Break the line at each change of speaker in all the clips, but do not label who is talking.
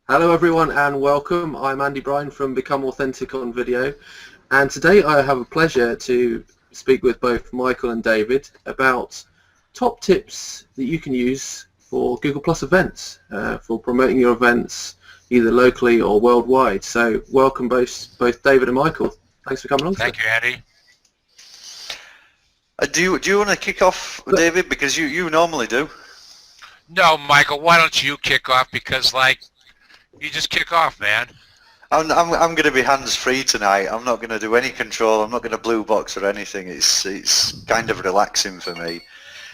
Hello everyone and welcome. I'm Andy Bryan from Become Authentic on Video, and today I have a pleasure to speak with both Michael and David about top tips that you can use for Google Plus events, for promoting your events either locally or worldwide. So welcome both David and Michael. Thanks for coming on.
Thank you, Andy.
Do you want to kick off, David? Because you normally do.
No, Michael, why don't you kick off? Because, you just kick off, man.
I'm going to be hands-free tonight. I'm not going to do any control. I'm not going to blue box or anything. It's kind of relaxing for me.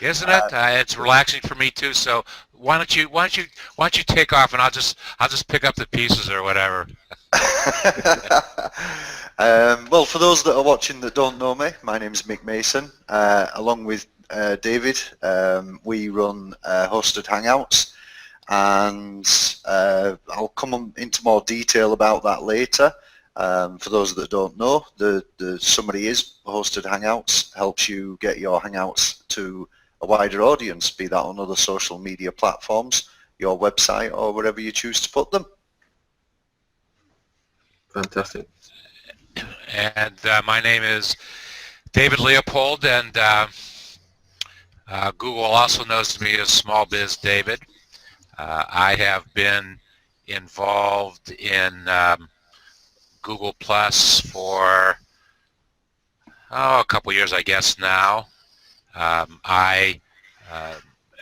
Isn't it? It's relaxing for me too. So why don't you take off, and I'll just pick up the pieces or whatever.
Well, for those that are watching that don't know me, my name is Mick Mason. Along with David, we run hosted Hangouts, and I'll come into more detail about that later. For those that don't know, the summary is hosted Hangouts helps you get your Hangouts to a wider audience, be that on other social media platforms, your website, or wherever you choose to put them.
Fantastic.
And my name is David Leopold, and Google also knows me as Small Biz David. I have been involved in Google Plus for a couple years, I guess now. I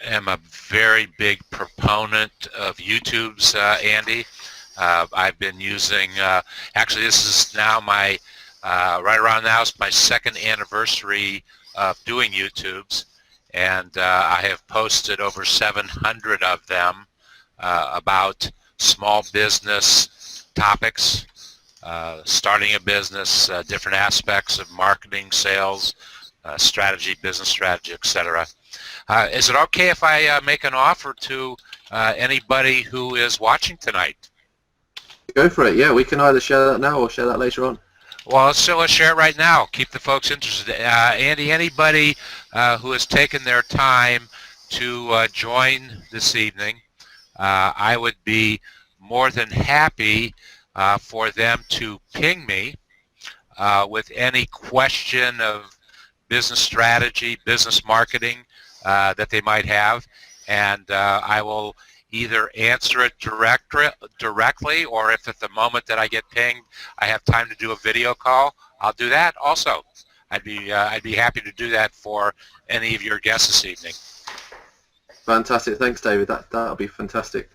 am a very big proponent of YouTube's, Andy. I've been using, actually this is now my, right around now is my second anniversary of doing YouTubes, and I have posted over 700 of them about small business topics, starting a business, different aspects of marketing, sales, strategy, business strategy, etc. Is it okay if I make an offer to anybody who is watching tonight?
Go for it. Yeah, we can either share that now or share that later on.
Well, let's share it right now. Keep the folks interested. Andy, anybody who has taken their time to join this evening, I would be more than happy for them to ping me with any question of business strategy, business marketing that they might have, and I will either answer it directly, or if at the moment that I get pinged I have time to do a video call, I'll do that also. I'd be happy to do that for any of your guests this evening.
Fantastic. Thanks, David. That'll be fantastic.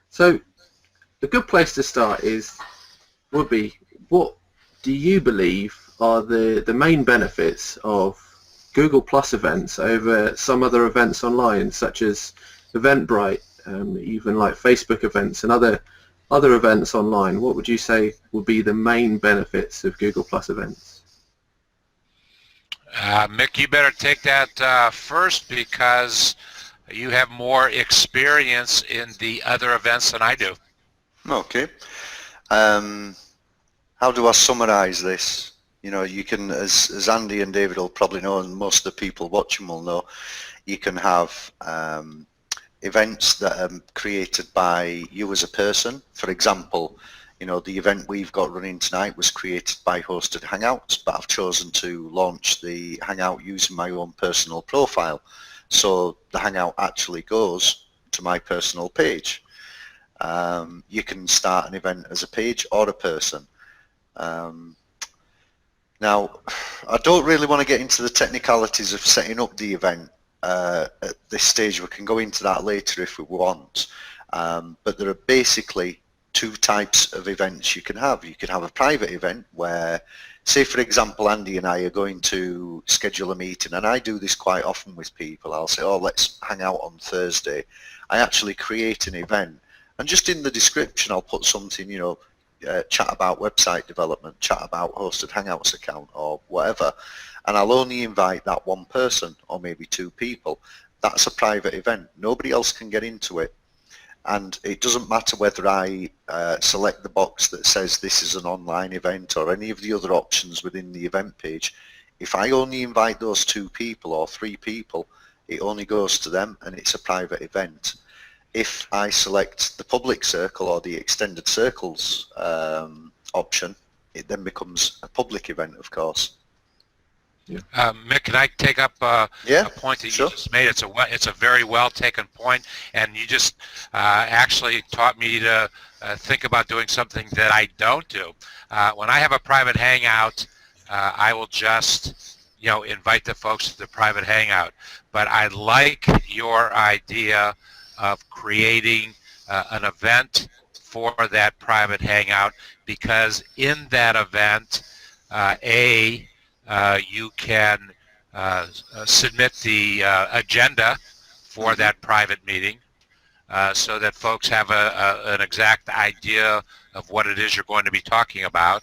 So a good place to start would be, what do you believe are the main benefits of Google Plus events over some other events online, such as Eventbrite, even like Facebook events and other events online? What would you say would be the main benefits of Google Plus events?
Mick, you better take that first, because you have more experience in the other events than I do.
Okay. How do I summarize this? You know, you can, as Andy and David will probably know, and most of the people watching will know, you can have events that are created by you as a person. For example, you know, the event we've got running tonight was created by Hosted Hangouts, but I've chosen to launch the Hangout using my own personal profile. So the Hangout actually goes to my personal page. You can start an event as a page or a person. Now, I don't really want to get into the technicalities of setting up the event at this stage. We can go into that later if we want. But there are basically two types of events you can have. You can have a private event where, say for example, Andy and I are going to schedule a meeting, and I do this quite often with people. I'll say, oh, let's hang out on Thursday. I actually create an event, and just in the description I'll put something, you know, chat about website development, chat about hosted Hangouts account or whatever, and I'll only invite that one person or maybe two people. That's a private event. Nobody else can get into it, and it doesn't matter whether I select the box that says this is an online event or any of the other options within the event page. If I only invite those two people or three people, it only goes to them, and it's a private event. If I select the public circle or the extended circles option, it then becomes a public event, of course.
Mick, can I take up
Yeah,
a point that
sure.
you just made? It's a very well taken point, and you just actually taught me to think about doing something that I don't do. When I have a private hangout, I will just invite the folks to the private hangout. But I like your idea of creating an event for that private hangout, because in that event, you can submit the agenda for that private meeting, so that folks have an exact idea of what it is you're going to be talking about.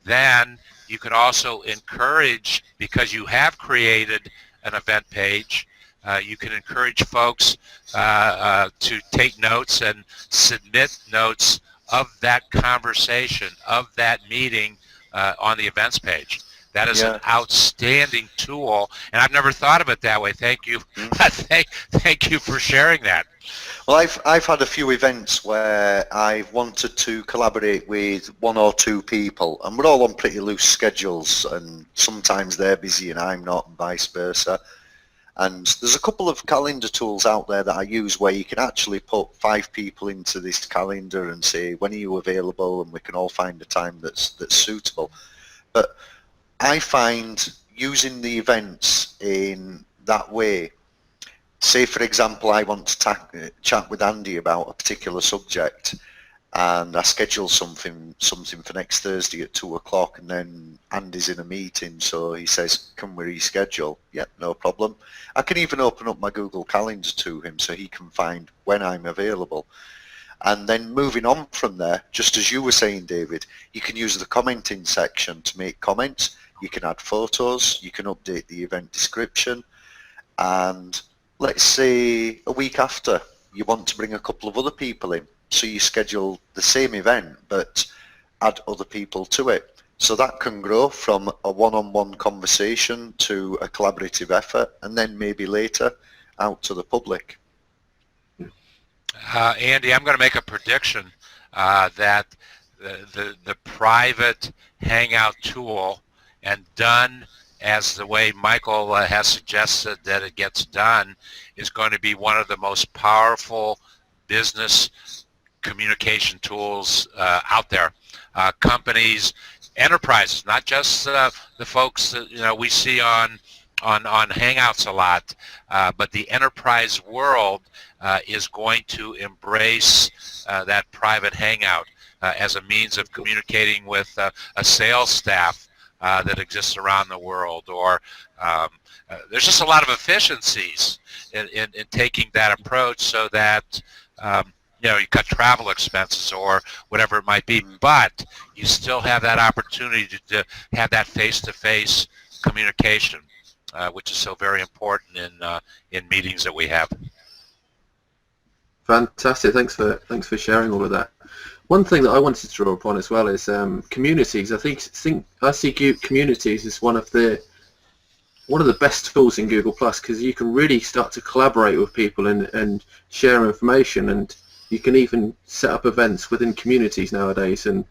Then you can also encourage, because you have created an event page, you can encourage folks to take notes and submit notes of that conversation, of that meeting on the events page. That is an outstanding tool, and I've never thought of it that way. Thank you. Thank you for sharing that.
Well, I've had a few events where I've wanted to collaborate with one or two people, and we're all on pretty loose schedules, and sometimes they're busy and I'm not, and vice versa. And there's a couple of calendar tools out there that I use where you can actually put 5 people into this calendar and say, when are you available, and we can all find a time that's suitable. But I find using the events in that way, say for example I want to chat with Andy about a particular subject, and I schedule something for next Thursday at 2 o'clock, and then Andy's in a meeting, so he says, can we reschedule? Yeah, no problem. I can even open up my Google Calendar to him so he can find when I'm available. And then moving on from there, just as you were saying, David, you can use the commenting section to make comments. You can add photos, you can update the event description, and let's say a week after you want to bring a couple of other people in, so you schedule the same event but add other people to it. So that can grow from a one-on-one conversation to a collaborative effort, and then maybe later out to the public.
Andy, I'm going to make a prediction that the private Hangout tool, and done as the way Michael has suggested that it gets done, is going to be one of the most powerful business communication tools out there. Companies, enterprises, not just the folks that we see on Hangouts a lot, but the enterprise world is going to embrace that private Hangout as a means of communicating with a sales staff that exists around the world, or there's just a lot of efficiencies in taking that approach, so that you cut travel expenses or whatever it might be, but you still have that opportunity to have that face-to-face communication, which is so very important in meetings that we have.
Fantastic. Thanks for sharing all of that. One thing that I wanted to draw upon as well is communities. I think I see communities as one of the best tools in Google Plus, because you can really start to collaborate with people and share information, and you can even set up events within communities nowadays, and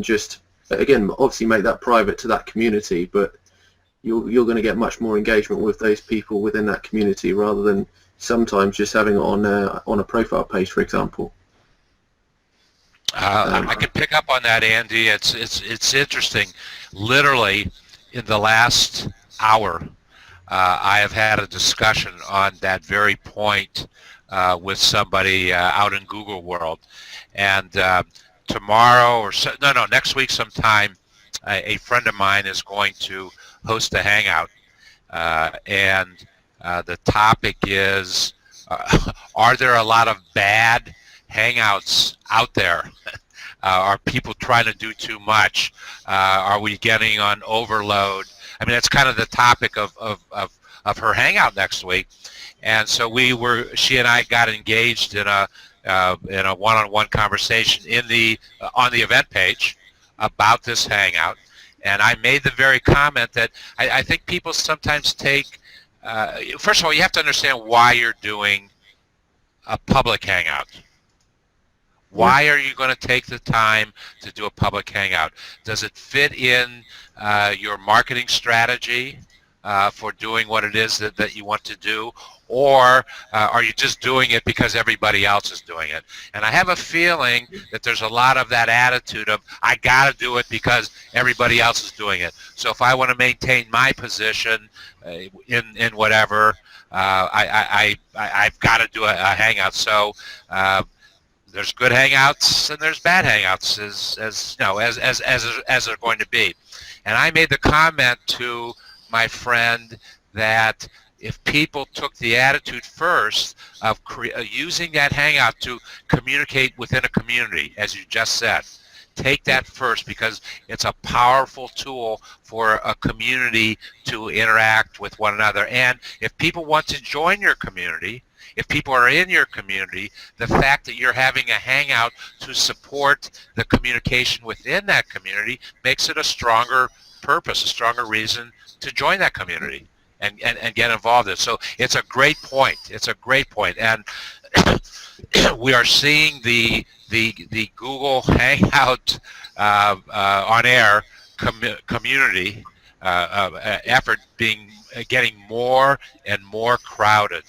just, again, obviously make that private to that community, but you're going to get much more engagement with those people within that community, rather than sometimes just having it on a profile page, for example.
I can pick up on that, Andy. It's interesting. Literally, in the last hour, I have had a discussion on that very point with somebody out in Google world, and tomorrow next week sometime, a friend of mine is going to host a hangout, and the topic is, are there a lot of bad hangouts out there? Are people trying to do too much? Are we getting on overload? I mean, that's kind of the topic of her hangout next week. And so she and I got engaged in a one-on-one conversation on the event page about this hangout. And I made the very comment that I think people sometimes take, first of all, you have to understand why you're doing a public hangout? Why are you going to take the time to do a public hangout? Does it fit in your marketing strategy for doing what it is that you want to do? Or are you just doing it because everybody else is doing it? And I have a feeling that there's a lot of that attitude of, I got to do it because everybody else is doing it. So if I want to maintain my position in whatever, I've got to do a hangout. So there's good hangouts and there's bad hangouts, as you know, as they're going to be. And I made the comment to my friend that if people took the attitude first of using that hangout to communicate within a community, as you just said, take that first, because it's a powerful tool for a community to interact with one another. And if people want to join your community, if people are in your community, the fact that you're having a hangout to support the communication within that community makes it a stronger purpose, a stronger reason to join that community and get involved in it. So it's a great point. It's a great point. And we are seeing the Google Hangout on air community effort getting more and more crowded.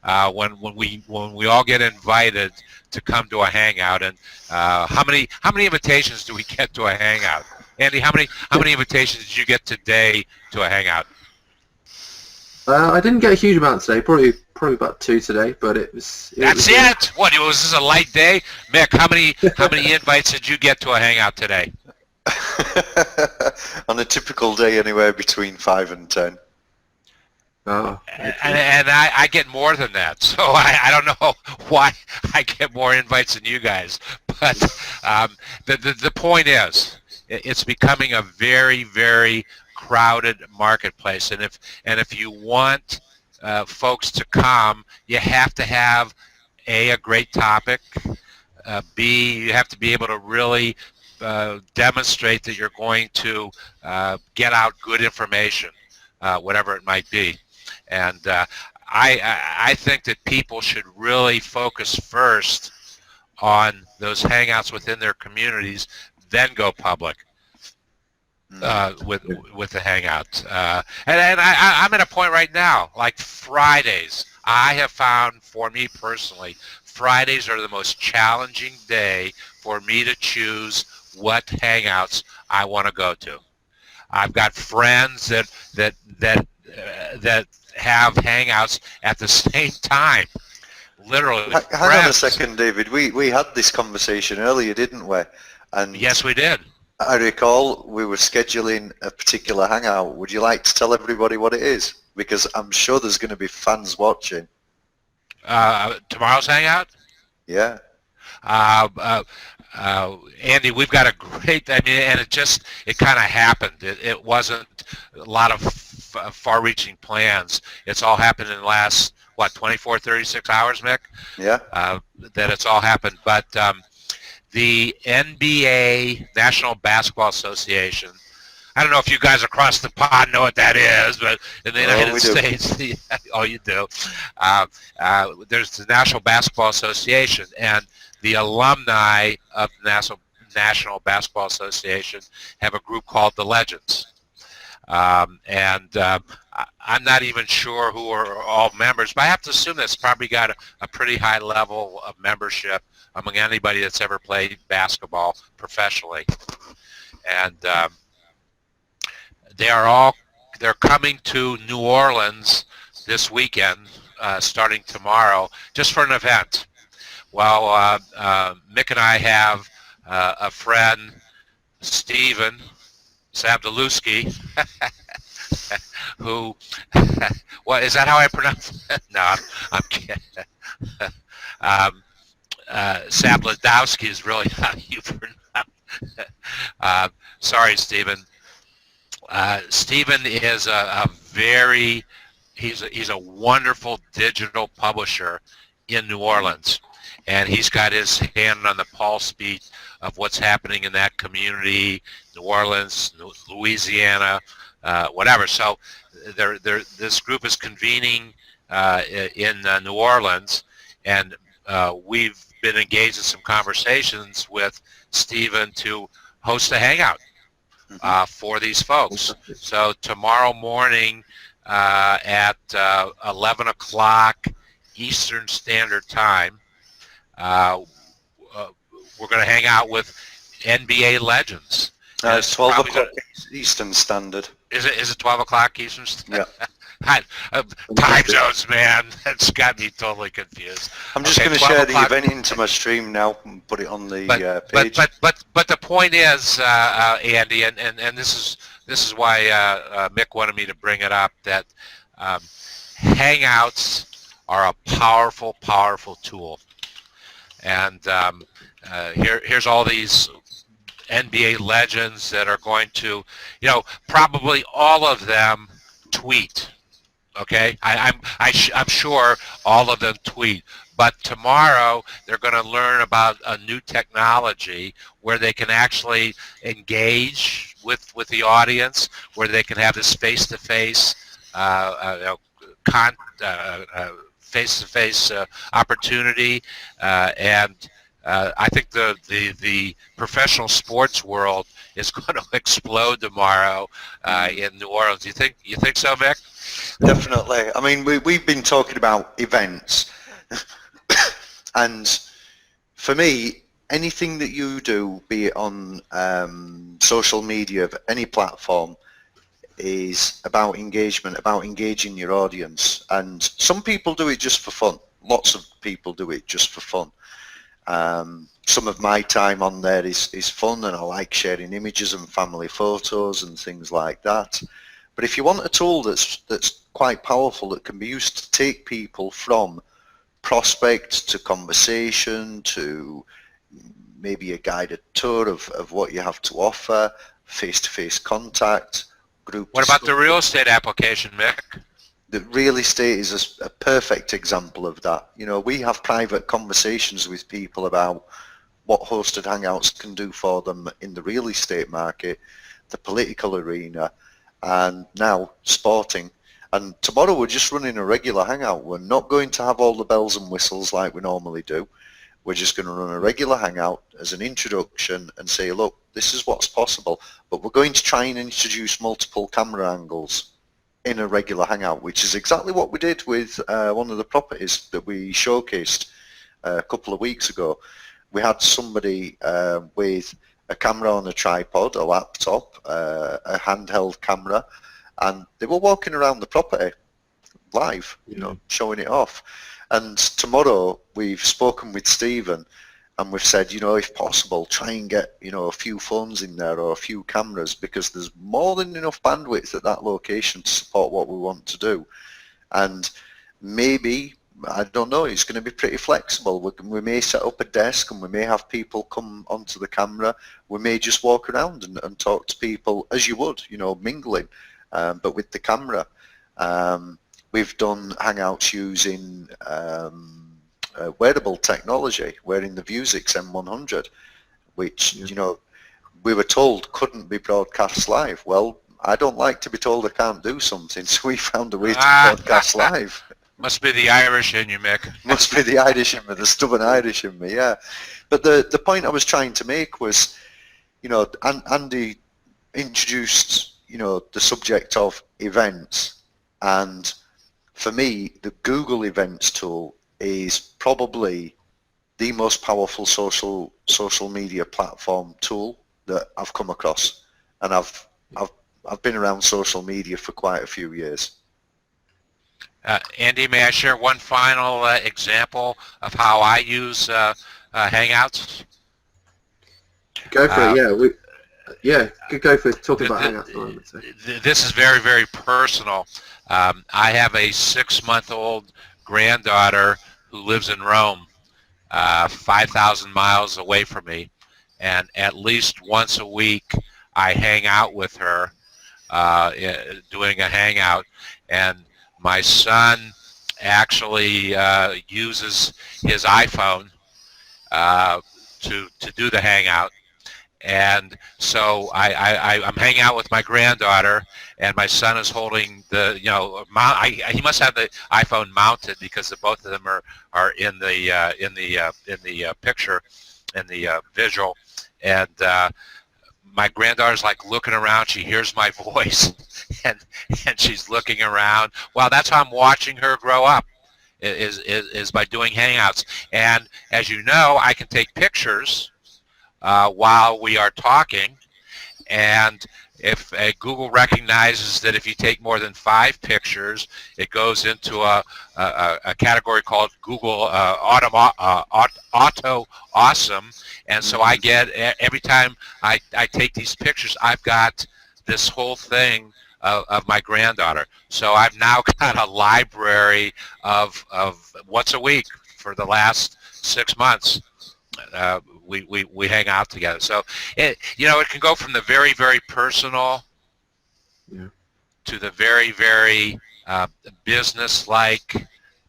When we all get invited to come to a hangout, and how many invitations do we get to a hangout? Andy, how many invitations did you get today to a hangout?
I didn't get a huge amount today. Probably about 2 today, but it was.
That's it. What, was this a light day, Mick? How many invites did you get to a hangout today?
On a typical day, anywhere between 5 and 10.
Oh,
and I get more than that, so I don't know why I get more invites than you guys. But the point is, it's becoming a very, very crowded marketplace, and if you want folks to come, you have to have a great topic. B, you have to be able to really demonstrate that you're going to get out good information, whatever it might be. And I think that people should really focus first on those hangouts within their communities, then go public with the hangout. And I'm at a point right now, like Fridays. I have found, for me personally, Fridays are the most challenging day for me to choose what hangouts I want to go to. I've got friends that have hangouts at the same time, literally.
Hang on a second, David. We had this conversation earlier, didn't we? And
yes, we did.
I recall we were scheduling a particular hangout. Would you like to tell everybody what it is? Because I'm sure there's going to be fans watching.
Tomorrow's hangout?
Yeah.
Andy, we've got a great, and it kind of happened. It wasn't a lot of far-reaching plans. It's all happened in the last, 24, 36 hours, Mick?
Yeah.
That it's all happened. But the NBA, National Basketball Association, I don't know if you guys across the pond know what that is, but in the United States, you do. There's the National Basketball Association, and the alumni of the National Basketball Association have a group called the Legends. I'm not even sure who are all members, but I have to assume that's probably got a pretty high level of membership among anybody that's ever played basketball professionally. And they're coming to New Orleans this weekend, starting tomorrow, just for an event. Well, Mick and I have a friend, Steven Sabdaluski, who, what, is that how I pronounce it? No, I'm kidding. Sabladowski is really how you pronounce. Sorry, Steven. Steven is he's a wonderful digital publisher in New Orleans, and he's got his hand on the pulse beat of what's happening in that community, New Orleans, Louisiana, whatever. So this group is convening in New Orleans, and we've been engaged in some conversations with Stephen to host a hangout for these folks.
Fantastic.
So tomorrow morning at 11 o'clock Eastern Standard Time, uh, uh, we're going to hang out with NBA legends.
It's 12 o'clock Eastern Standard.
Is it 12 o'clock Eastern Standard?
Yeah.
Time zones, man. That's got me totally confused.
I'm just going to share the event into my stream now and put it on the page.
But the point is, Andy, and this is why Mick wanted me to bring it up, that Hangouts are a powerful, powerful tool. And here's all these NBA legends that are going to, probably all of them tweet. Okay, I'm sure all of them tweet. But tomorrow they're going to learn about a new technology where they can actually engage with the audience, where they can have this face-to-face face-to-face opportunity, and I think the professional sports world is going to explode tomorrow in New Orleans. You think so, Vic?
Definitely. I mean, we've been talking about events, and for me, anything that you do, be it on social media, any platform, is about engagement, about engaging your audience. And some people do it just for fun. Lots of people do it just for fun. Some of my time on there is fun, and I like sharing images and family photos and things like that. But if you want a tool that's quite powerful, that can be used to take people from prospect to conversation to maybe a guided tour of what you have to offer, face-to-face contact, group.
What about the real estate application, Mick?
The real estate is a perfect example of that. We have private conversations with people about what hosted Hangouts can do for them in the real estate market, the political arena, and now sporting. And tomorrow we're just running a regular Hangout. We're not going to have all the bells and whistles like we normally do. We're just going to run a regular Hangout as an introduction and say, look, this is what's possible. But we're going to try and introduce multiple camera angles in a regular Hangout, which is exactly what we did with one of the properties that we showcased a couple of weeks ago. We had somebody with a camera on a tripod, a laptop, a handheld camera, and they were walking around the property live, showing it off. And tomorrow we've spoken with Stephen, and we've said, if possible, try and get, a few phones in there or a few cameras, because there's more than enough bandwidth at that location to support what we want to do. And maybe, I don't know, it's going to be pretty flexible. We may set up a desk and we may have people come onto the camera. We may just walk around and talk to people as you would, mingling, but with the camera. We've done Hangouts using wearable technology, wearing the Vuzix M100, which, we were told couldn't be broadcast live. Well, I don't like to be told I can't do something, so we found a way to broadcast live.
Must be the Irish in you, Mick.
Must be the Irish in me, the stubborn Irish in me, yeah. But the point I was trying to make was, Andy introduced, the subject of events, and for me, the Google Events tool is probably the most powerful social media platform tool that I've come across, and I've been around social media for quite a few years.
Andy, may I share one final example of how I use Hangouts?
Go for it. Yeah, go for it. Talk about Hangouts.
This is very, very personal. I have a 6-month-old granddaughter who lives in Rome, 5,000 miles away from me, and at least once a week I hang out with her doing a Hangout, and my son actually uses his iPhone to do the Hangout, And so I'm hanging out with my granddaughter, and my son is holding the, he must have the iPhone mounted because both of them are in the picture, in the visual, and my granddaughter's like looking around. She hears my voice, and she's looking around. Well, that's how I'm watching her grow up. Is by doing Hangouts, and as you know, I can take pictures while we are talking, and if Google recognizes that if you take more than 5 pictures, it goes into a category called Google Auto Awesome, and so I get, every time I take these pictures, I've got this whole thing of my granddaughter. So I've now got a library of once a week for the last 6 months. We hang out together. So it can go from the very, very personal to the very, very business-like,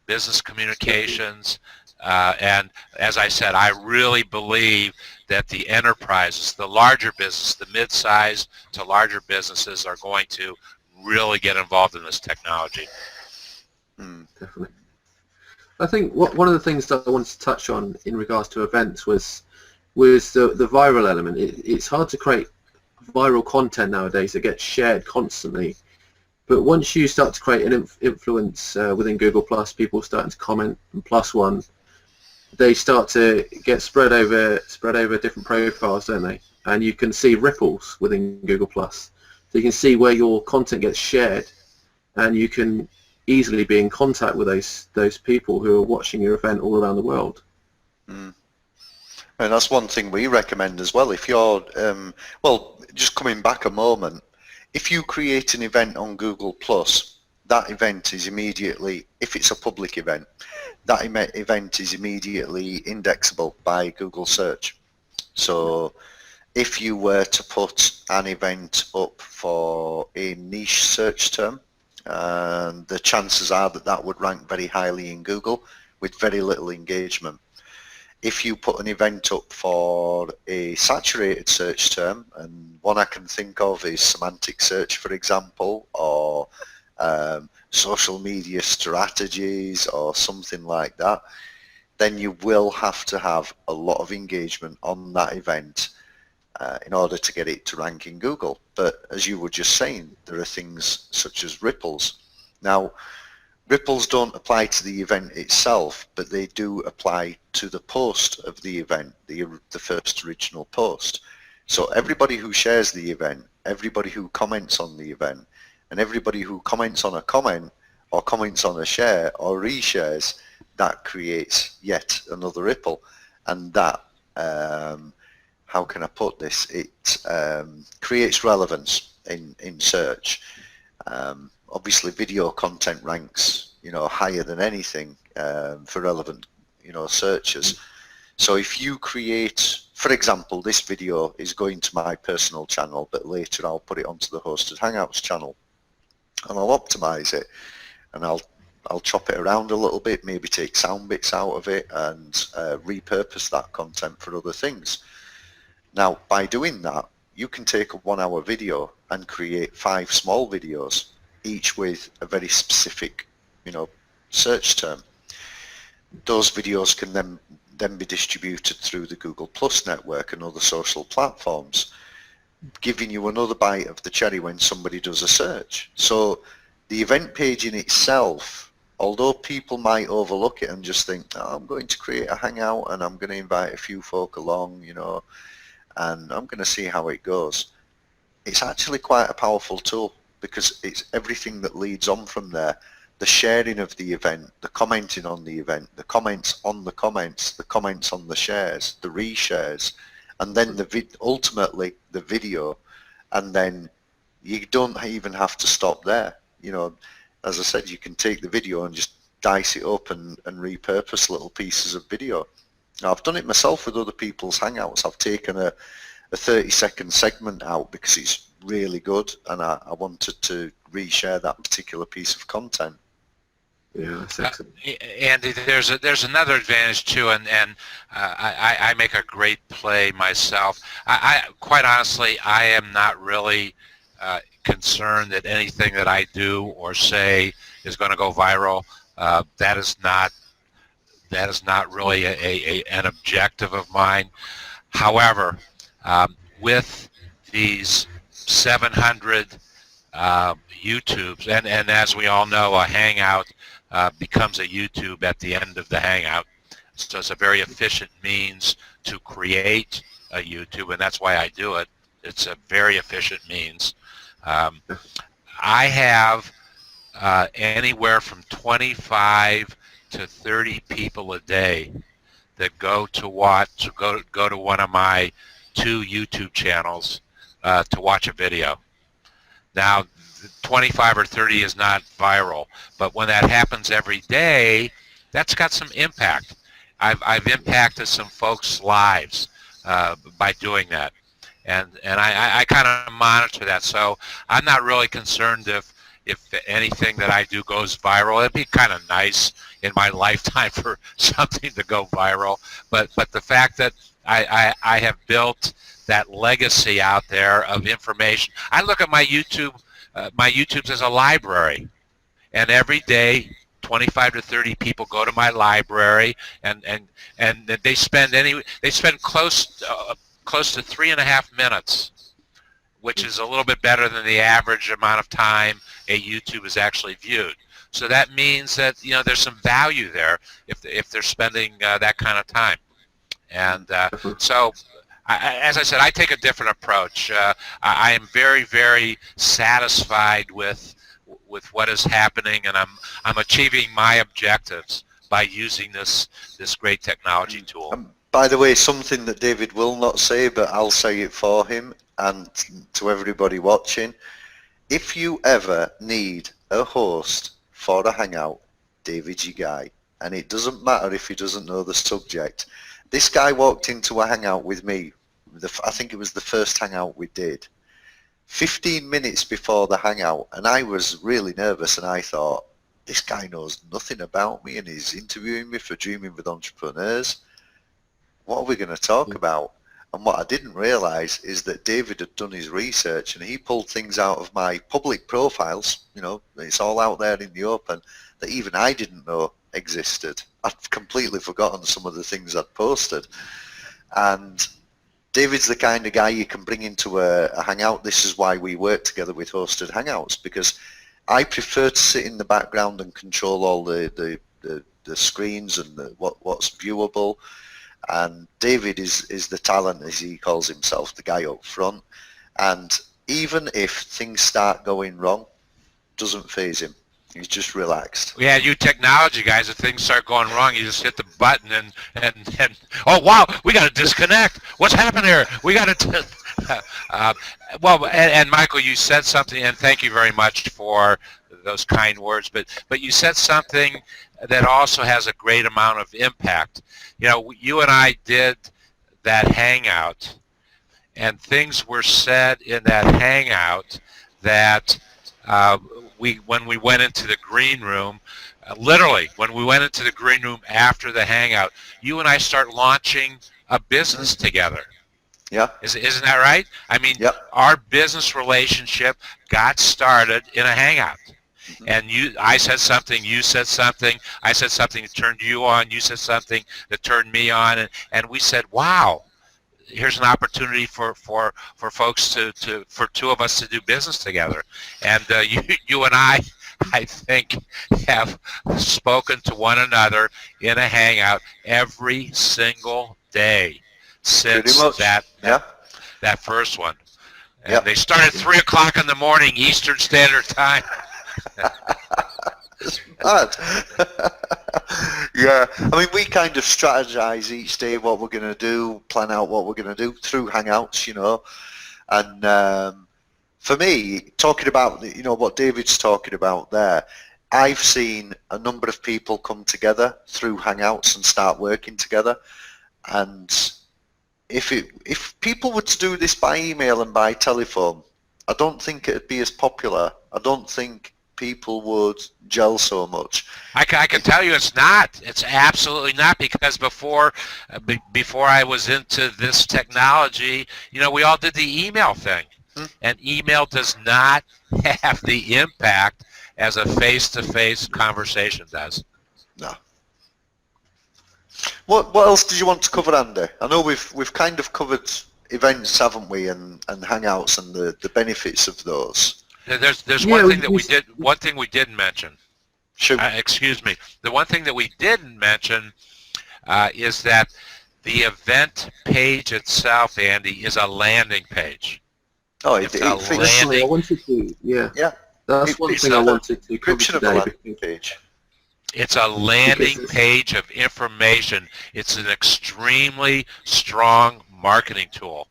business communications. And as I said, I really believe that the enterprises, the larger business, the mid-size to larger businesses are going to really get involved in this technology.
Definitely. I think one of the things that I wanted to touch on in regards to events was the viral element. It's hard to create viral content nowadays that gets shared constantly. But once you start to create an influence within Google Plus, people starting to comment and plus one, they start to get spread over different profiles, don't they? And you can see ripples within Google Plus. So you can see where your content gets shared, and you can easily be in contact with those people who are watching your event all around the world.
And that's one thing we recommend as well. If you're, well, just coming back a moment, if you create an event on Google Plus, that event is immediately, if it's a public event, that event is immediately indexable by Google search. So if you were to put an event up for a niche search term, the chances are that would rank very highly in Google with very little engagement. If you put an event up for a saturated search term, and one I can think of is semantic search, for example, or social media strategies or something like that, then you will have to have a lot of engagement on that event in order to get it to rank in Google. But as you were just saying, there are things such as ripples. Now, ripples don't apply to the event itself, but they do apply to the post of the event, the first original post. So everybody who shares the event, everybody who comments on the event, and everybody who comments on a comment or comments on a share or reshares, that creates yet another ripple. And that, how can I put this? It creates relevance in search. Obviously, video content ranks, higher than anything for relevant, searches. So if you create, for example, this video is going to my personal channel, but later I'll put it onto the hosted Hangouts channel, and I'll optimize it, and I'll chop it around a little bit, maybe take sound bits out of it, and repurpose that content for other things. Now, by doing that, you can take a 1-hour video and create 5 small videos, each with a very specific, search term. Those videos can then be distributed through the Google Plus network and other social platforms, giving you another bite of the cherry when somebody does a search. So the event page in itself, although people might overlook it and just think, oh, I'm going to create a hangout and I'm going to invite a few folk along, and I'm going to see how it goes. It's actually quite a powerful tool, because it's everything that leads on from there. The sharing of the event, the commenting on the event, the comments on the comments, the comments on the shares, the reshares, and then ultimately the video. And then you don't even have to stop there. As I said, you can take the video and just dice it up and repurpose little pieces of video. Now, I've done it myself with other people's Hangouts. I've taken a 30-second segment out because it's really good, and I wanted to reshare that particular piece of content.
Yeah, that's excellent.
Andy, there's another advantage too, and I make a great play myself. I quite honestly, I am not really concerned that anything that I do or say is going to go viral. That is not really an objective of mine. However, with these 700 YouTubes, and as we all know, a Hangout becomes a YouTube at the end of the Hangout. So it's a very efficient means to create a YouTube, and that's why I do it. It's a very efficient means. Um, I have anywhere from 25 to 30 people a day that go to go to one of my 2 YouTube channels to watch a video. Now, 25 or 30 is not viral, but when that happens every day, that's got some impact. I've impacted some folks' lives by doing that, and I kind of monitor that. So I'm not really concerned if anything that I do goes viral. It'd be kind of nice in my lifetime for something to go viral, but the fact that I have built that legacy out there of information. I look at my YouTubes as a library, and every day 25 to 30 people go to my library, and they spend close to 3.5 minutes, which is a little bit better than the average amount of time a YouTube is actually viewed. So that means that there's some value there if they're spending that kind of time. And so, as I said, I take a different approach. I am very, very satisfied with what is happening, and I'm achieving my objectives by using this great technology tool.
By the way, something that David will not say, but I'll say it for him and to everybody watching. If you ever need a host for a Hangout, David's your guy. And it doesn't matter if he doesn't know the subject. This guy walked into a Hangout with me. I think it was the first Hangout we did. 15 minutes before the Hangout, and I was really nervous, and I thought, this guy knows nothing about me and he's interviewing me for Dreaming with Entrepreneurs. What are we going to talk about? And what I didn't realize is that David had done his research, and he pulled things out of my public profiles, it's all out there in the open, that even I didn't know existed. I'd completely forgotten some of the things I'd posted. And David's the kind of guy you can bring into a Hangout. This is why we work together with hosted Hangouts, because I prefer to sit in the background and control all the screens and what's viewable. And David is the talent, as he calls himself, the guy up front. And even if things start going wrong, doesn't faze him. He's just relaxed.
Yeah, you technology guys, if things start going wrong, you just hit the button and oh wow, we got to disconnect. What's happened here? We got to. Well, and Michael, you said something, and thank you very much for those kind words. But you said something that also has a great amount of impact. You and I did that Hangout, and things were said in that Hangout that when we went into the green room, literally when we went into the green room after the Hangout, you and I start launching a business together.
Yeah.
Isn't that right? I mean,
yep.
Our business relationship got started in a Hangout. Mm-hmm. And I said something, you said something, I said something that turned you on, you said something that turned me on, and we said, wow, here's an opportunity for folks for two of us to do business together. And you and I think, have spoken to one another in a Hangout every single day since that first one. And they start at 3 o'clock in the morning Eastern Standard Time.
It's mad. Yeah, I mean, we kind of strategize each day what we're going to do, plan out what we're going to do through Hangouts, and for me, talking about what David's talking about there, I've seen a number of people come together through Hangouts and start working together. And if people were to do this by email and by telephone, I don't think it'd be as popular. I don't think people would gel so much.
I can tell you it's not. It's absolutely not, because before I was into this technology, we all did the email thing. And email does not have the impact as a face-to-face conversation does.
No. What else did you want to cover, Andy? I know we've kind of covered events, haven't we, and Hangouts and the benefits of those.
There's one thing that we didn't mention.
Sure.
Excuse me. The one thing that we didn't mention is that the event page itself, Andy, is a landing page.
Oh,
it's
it
a
fits.
I wanted to,
Yeah.
That's one thing I wanted to cover
Description of the
today.
landing page.
It's a landing page of information. It's an extremely strong marketing tool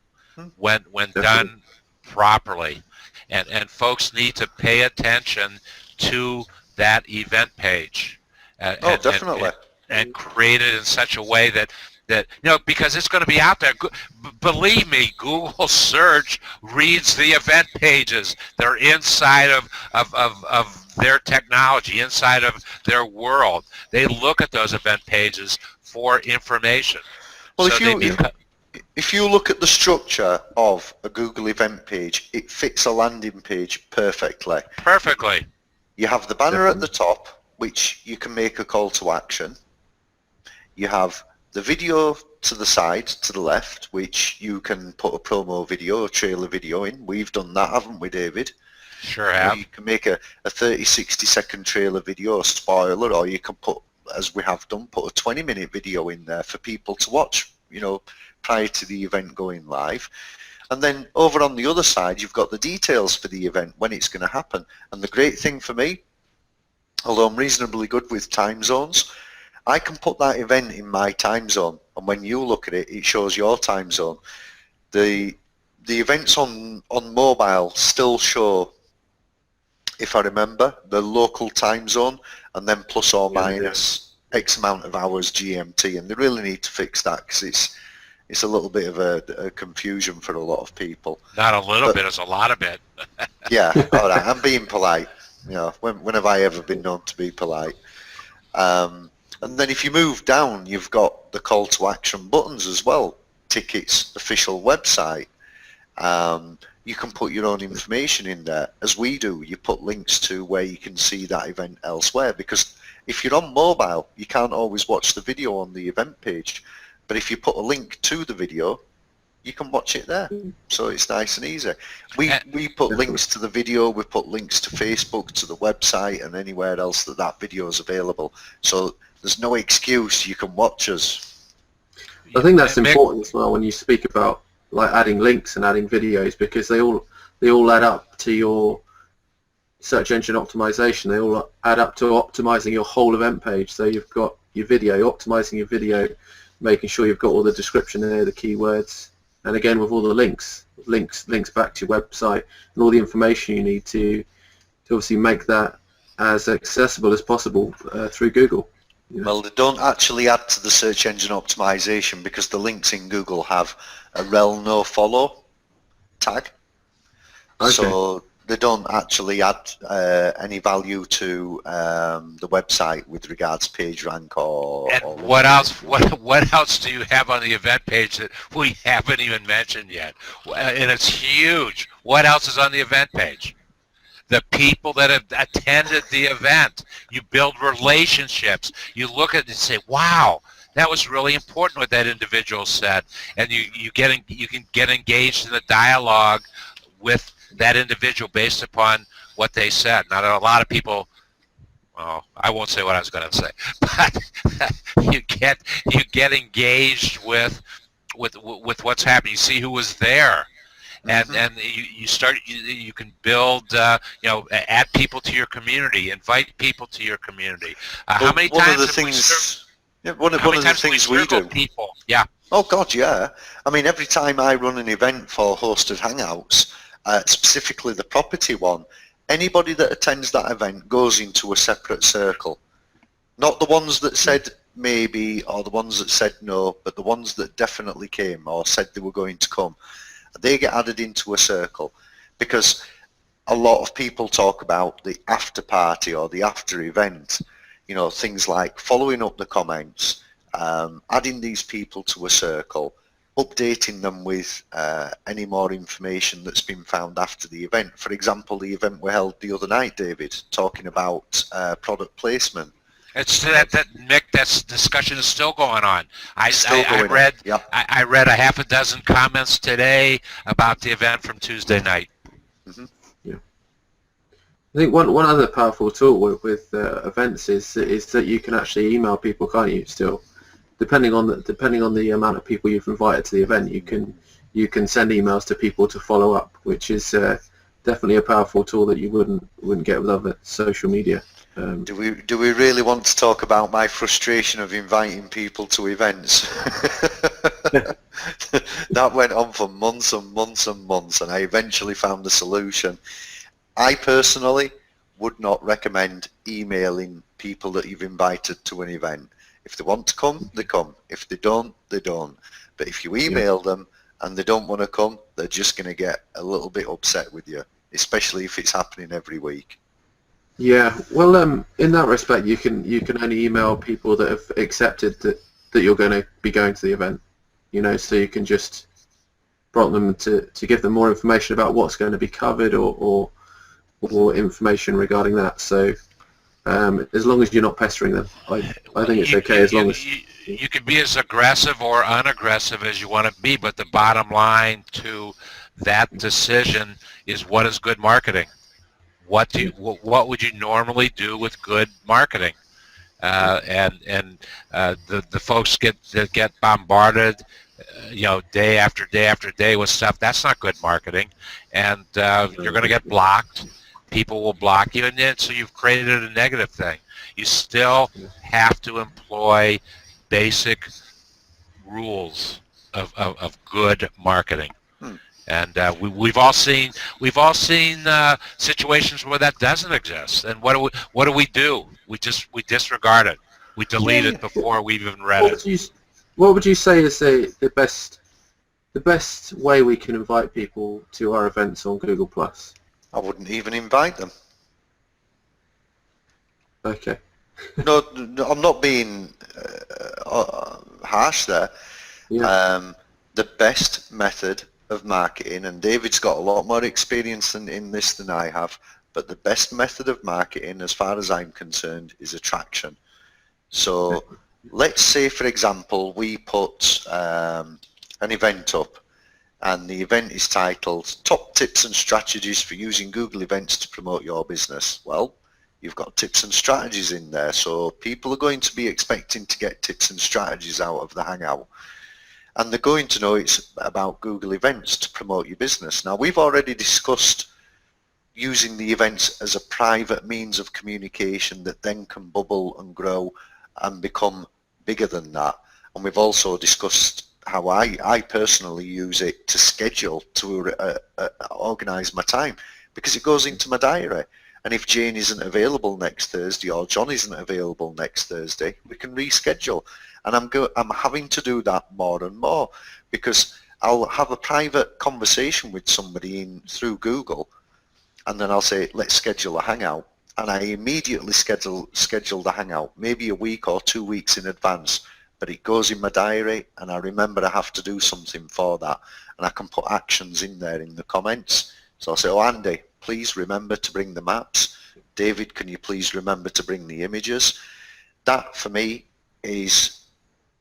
when done properly. And folks need to pay attention to that event page.
Definitely.
And create it in such a way that because it's going to be out there. Believe me, Google search reads the event pages. They're inside of their technology, inside of their world. They look at those event pages for information.
Well,
So
if you look at the structure of a Google event page, it fits a landing page perfectly.
Perfectly.
You have the banner at the top, which you can make a call to action. You have the video to the side, to the left, which you can put a promo video, a trailer video in. We've done that, haven't we, David?
Sure have.
You can make a 30, 60 second trailer video, a spoiler, or you can put, as we have done, put a 20-minute video in there for people to watch, prior to the event going live. And then over on the other side, you've got the details for the event, when it's going to happen. And the great thing for me, although I'm reasonably good with time zones, I can put that event in my time zone, and when you look at it, it shows your time zone. The events on mobile still show, if I remember, the local time zone, and then plus or minus X amount of hours GMT, and they really need to fix that, because it's a little bit of a confusion for a lot of people.
Not a little bit, it's a lot of it.
Yeah, all right, I'm being polite. When have I ever been known to be polite? And then if you move down, you've got the call to action buttons as well. Tickets, official website. You can put your own information in there, as we do. You put links to where you can see that event elsewhere, because if you're on mobile, you can't always watch the video on the event page. But if you put a link to the video, you can watch it there. So it's nice and easy. We put links to the video, we put links to Facebook, to the website, and anywhere else that video is available. So there's no excuse, you can watch us.
I think that's important as well when you speak about like adding links and adding videos, because they all add up to your search engine optimization. They all add up to optimizing your whole event page. So you've got your video, optimizing your video, making sure you've got all the description there, the keywords, and again with all the links back to your website and all the information you need to obviously make that as accessible as possible through Google.
Well, they don't actually add to the search engine optimization, because the links in Google have a rel no follow tag. Okay. So they don't actually add any value to the website with regards page rank or.
And what else? What else do you have on the event page that we haven't even mentioned yet? And it's huge. What else is on the event page? The people that have attended the event. You build relationships. You look at it and say, "Wow, that was really important what that individual said," and you can get engaged in the dialogue with that individual based upon what they said. Now, there are a lot of people. Well, I won't say what I was going to say, but you get engaged with what's happening. You see who was there. And you can build, add people to your community, invite people to your community. How many times
one of the things we do.
People? Yeah.
Oh God, yeah. I mean, every time I run an event for hosted Hangouts, specifically the property one, anybody that attends that event goes into a separate circle. Not the ones that said maybe or the ones that said no, but the ones that definitely came or said they were going to come. They get added into a circle, because a lot of people talk about the after party or the after event, you know, things like following up the comments, adding these people to a circle, updating them with any more information that's been found after the event. For example, the event we held the other night, David, talking about product placement.
It's that Mick. That discussion is still going on. I read.
Yeah.
I read a half a dozen comments today about the event from Tuesday night.
Mm-hmm.
Yeah. I think one other powerful tool with events is that you can actually email people, can't you? Still, depending on the amount of people you've invited to the event, you can send emails to people to follow up, which is definitely a powerful tool that you wouldn't get with other social media.
Do we really want to talk about my frustration of inviting people to events? That went on for months and months and months, and I eventually found a solution. I personally would not recommend emailing people that you've invited to an event. If they want to come, they come. If they don't, they don't. But if you email them and they don't want to come, they're just going to get a little bit upset with you, especially if it's happening every week.
Yeah, well, in that respect, you can only email people that have accepted that you're going to be going to the event. You know, so you can just prompt them to give them more information about what's going to be covered or information regarding that. So as long as you're not pestering them, I think it's okay as long as
you can be as aggressive or unaggressive as you want to be, but the bottom line to that decision is what is good marketing. What would you normally do with good marketing? The folks get bombarded, day after day after day with stuff. That's not good marketing, and you're going to get blocked. People will block you, and then so you've created a negative thing. You still have to employ basic rules of good marketing. And we've all seen situations where that doesn't exist. And what do we do? We disregard it. We delete it before we've even read it.
What would you say is the best way we can invite people to our events on Google Plus?
I wouldn't even invite them.
Okay.
No, I'm not being harsh there.
Yeah.
The best method of marketing, and David's got a lot more experience in this than I have, but the best method of marketing, as far as I'm concerned, is attraction. So let's say, for example, we put an event up, and the event is titled Top Tips and Strategies for Using Google Events to Promote Your Business. Well, you've got tips and strategies in there, so people are going to be expecting to get tips and strategies out of the Hangout. And they're going to know it's about Google Events to promote your business. Now, we've already discussed using the events as a private means of communication that then can bubble and grow and become bigger than that. And we've also discussed how I personally use it to schedule, to organise my time, because it goes into my diary. And if Jane isn't available next Thursday or John isn't available next Thursday, we can reschedule. And I'm having to do that more and more, because I'll have a private conversation with somebody through Google, and then I'll say, let's schedule a hangout. And I immediately schedule the hangout, maybe a week or 2 weeks in advance, but it goes in my diary, and I remember I have to do something for that. And I can put actions in there in the comments. So I'll say, oh, Andy, please remember to bring the maps. David, can you please remember to bring the images? That, for me, is...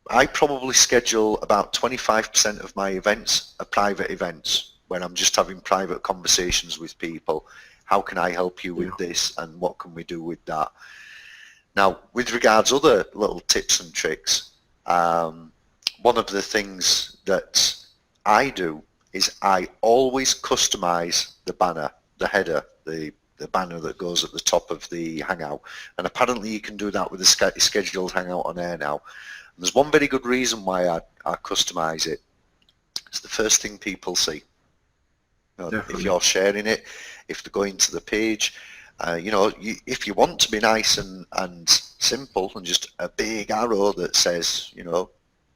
I probably schedule about 25% of my events are private events, when I'm just having private conversations with people. How can I help you with this, and what can we do with that? Now, with regards other little tips and tricks, one of the things that I do is I always customize the banner, the header, the banner that goes at the top of the Hangout. And apparently you can do that with a scheduled Hangout on air now. And there's one very good reason why I customize it. It's the first thing people see. If you're sharing it, if they're going to the page, if you want to be nice and simple and just a big arrow that says,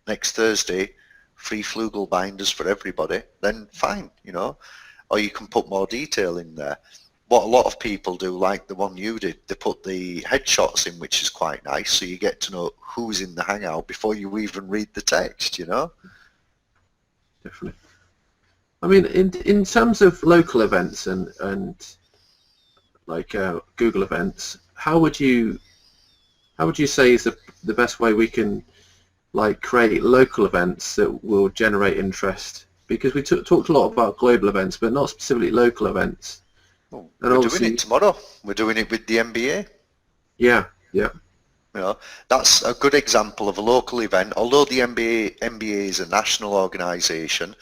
next Thursday, free flugel binders for everybody, then fine, or you can put more detail in there. what a lot of people do, like the one you did, they put the headshots in, which is quite nice, so you get to know who's in the Hangout before you even read the text, you know?
Definitely. I mean, in terms of local events and like Google events, how would you say is the best way we can like create local events that will generate interest? Because we talked a lot about global events, but not specifically local events.
Well,
And
we're doing it tomorrow. We're doing it with the NBA.
Yeah, yeah.
You know, that's a good example of a local event. Although the NBA is a national organisation,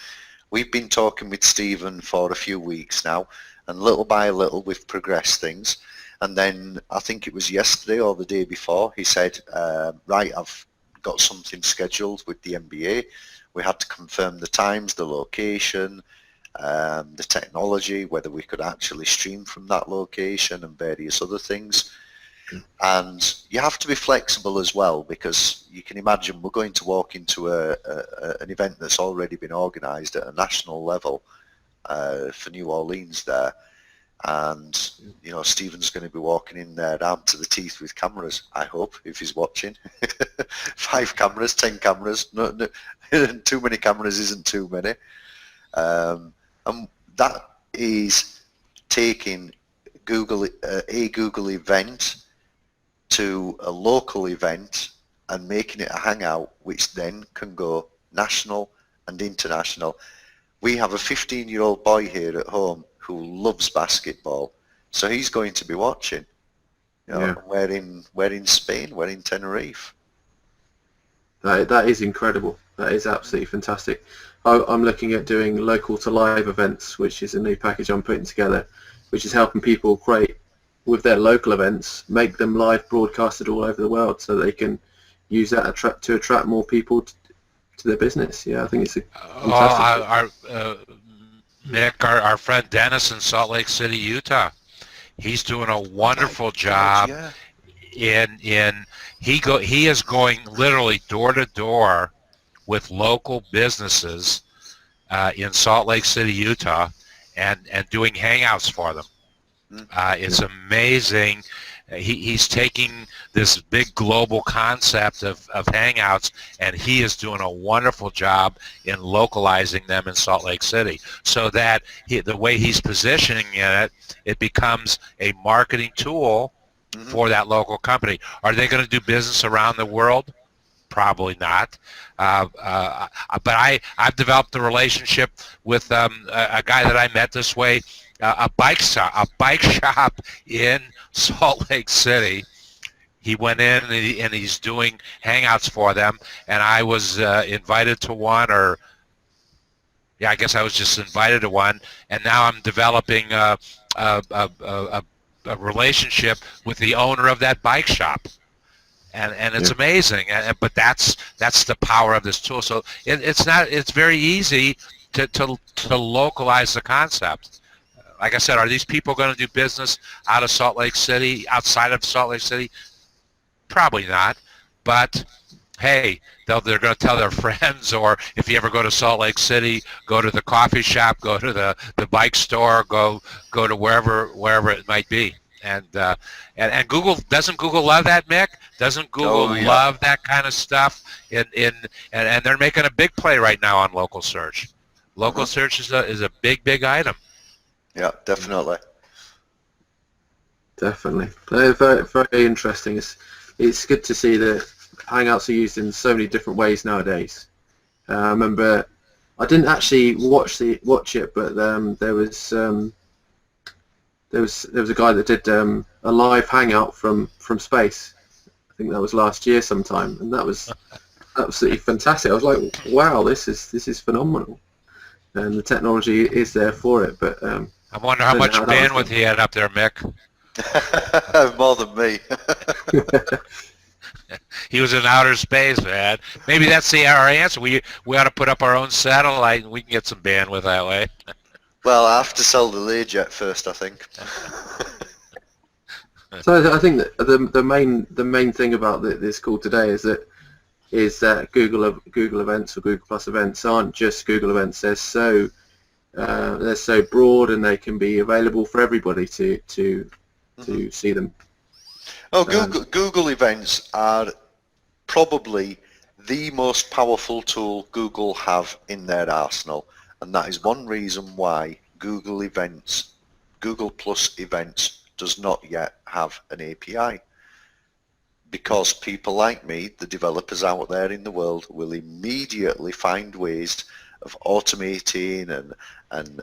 we've been talking with Stephen for a few weeks now, and little by little we've progressed things. And then I think it was yesterday or the day before, he said, right, I've got something scheduled with the NBA. We had to confirm the times, the location, the technology, whether we could actually stream from that location and various other things. And you have to be flexible as well, because you can imagine we're going to walk into an event that's already been organised at a national level for New Orleans there. And, you know, Stephen's going to be walking in there armed to the teeth with cameras, I hope, if he's watching. 5 cameras, 10 cameras. No, too many cameras isn't too many. And that is taking a Google event to a local event and making it a hangout, which then can go national and international. We have a 15-year-old boy here at home who loves basketball, so he's going to be watching. You know,
Yeah.
we're in Spain, we're in Tenerife.
That is incredible. That is absolutely fantastic. I'm looking at doing local to live events, which is a new package I'm putting together, which is helping people create with their local events, make them live broadcasted all over the world, so they can use that to attract more people to their business. Yeah, I think it's a fantastic.
Nick, our friend Dennis in Salt Lake City, Utah, he's doing a wonderful job.
Yeah.
He is going literally door to door with local businesses in Salt Lake City, Utah, and doing hangouts for them. It's amazing. He's taking this big global concept of Hangouts, and he is doing a wonderful job in localizing them in Salt Lake City, so that the way he's positioning it becomes a marketing tool for that local company. Are they going to do business around the world? Probably not. But I've developed a relationship with a guy that I met this way, a bike shop in Salt Lake City. He went in and he's doing hangouts for them, and I was invited to one, or yeah, I guess I was just invited to one, and now I'm developing a relationship with the owner of that bike shop. And it's amazing, but that's the power of this tool. So it's very easy to localize the concept. Like I said, are these people going to do business out of Salt Lake City, outside of Salt Lake City? Probably not. But hey, they're going to tell their friends, or if you ever go to Salt Lake City, go to the coffee shop, go to the bike store, go to wherever it might be. And Google, doesn't Google love that, Mick? Doesn't Google love that kind of stuff? And they're making a big play right now on local search. Local search is a big item.
Yeah, definitely.
Definitely. Very, very interesting. It's good to see that Hangouts are used in so many different ways nowadays. I remember I didn't actually watch it, but there was a guy that did a live hangout from space. I think that was last year sometime, and that was absolutely fantastic. I was like, wow, this is phenomenal, and the technology is there for it. But
I wonder how much bandwidth he had up there, Mick.
More than me.
He was in outer space, man. Maybe that's our answer. We ought to put up our own satellite, and we can get some bandwidth that way.
Well, I have to sell the Learjet first, I think.
So I think that the main thing about this call today is that Google events or Google Plus events aren't just Google events. They're so they're so broad and they can be available for everybody to see them.
Oh, Google Events are probably the most powerful tool Google have in their arsenal, and that is one reason why Google Plus Events does not yet have an API. Because people like me, the developers out there in the world, will immediately find ways of automating and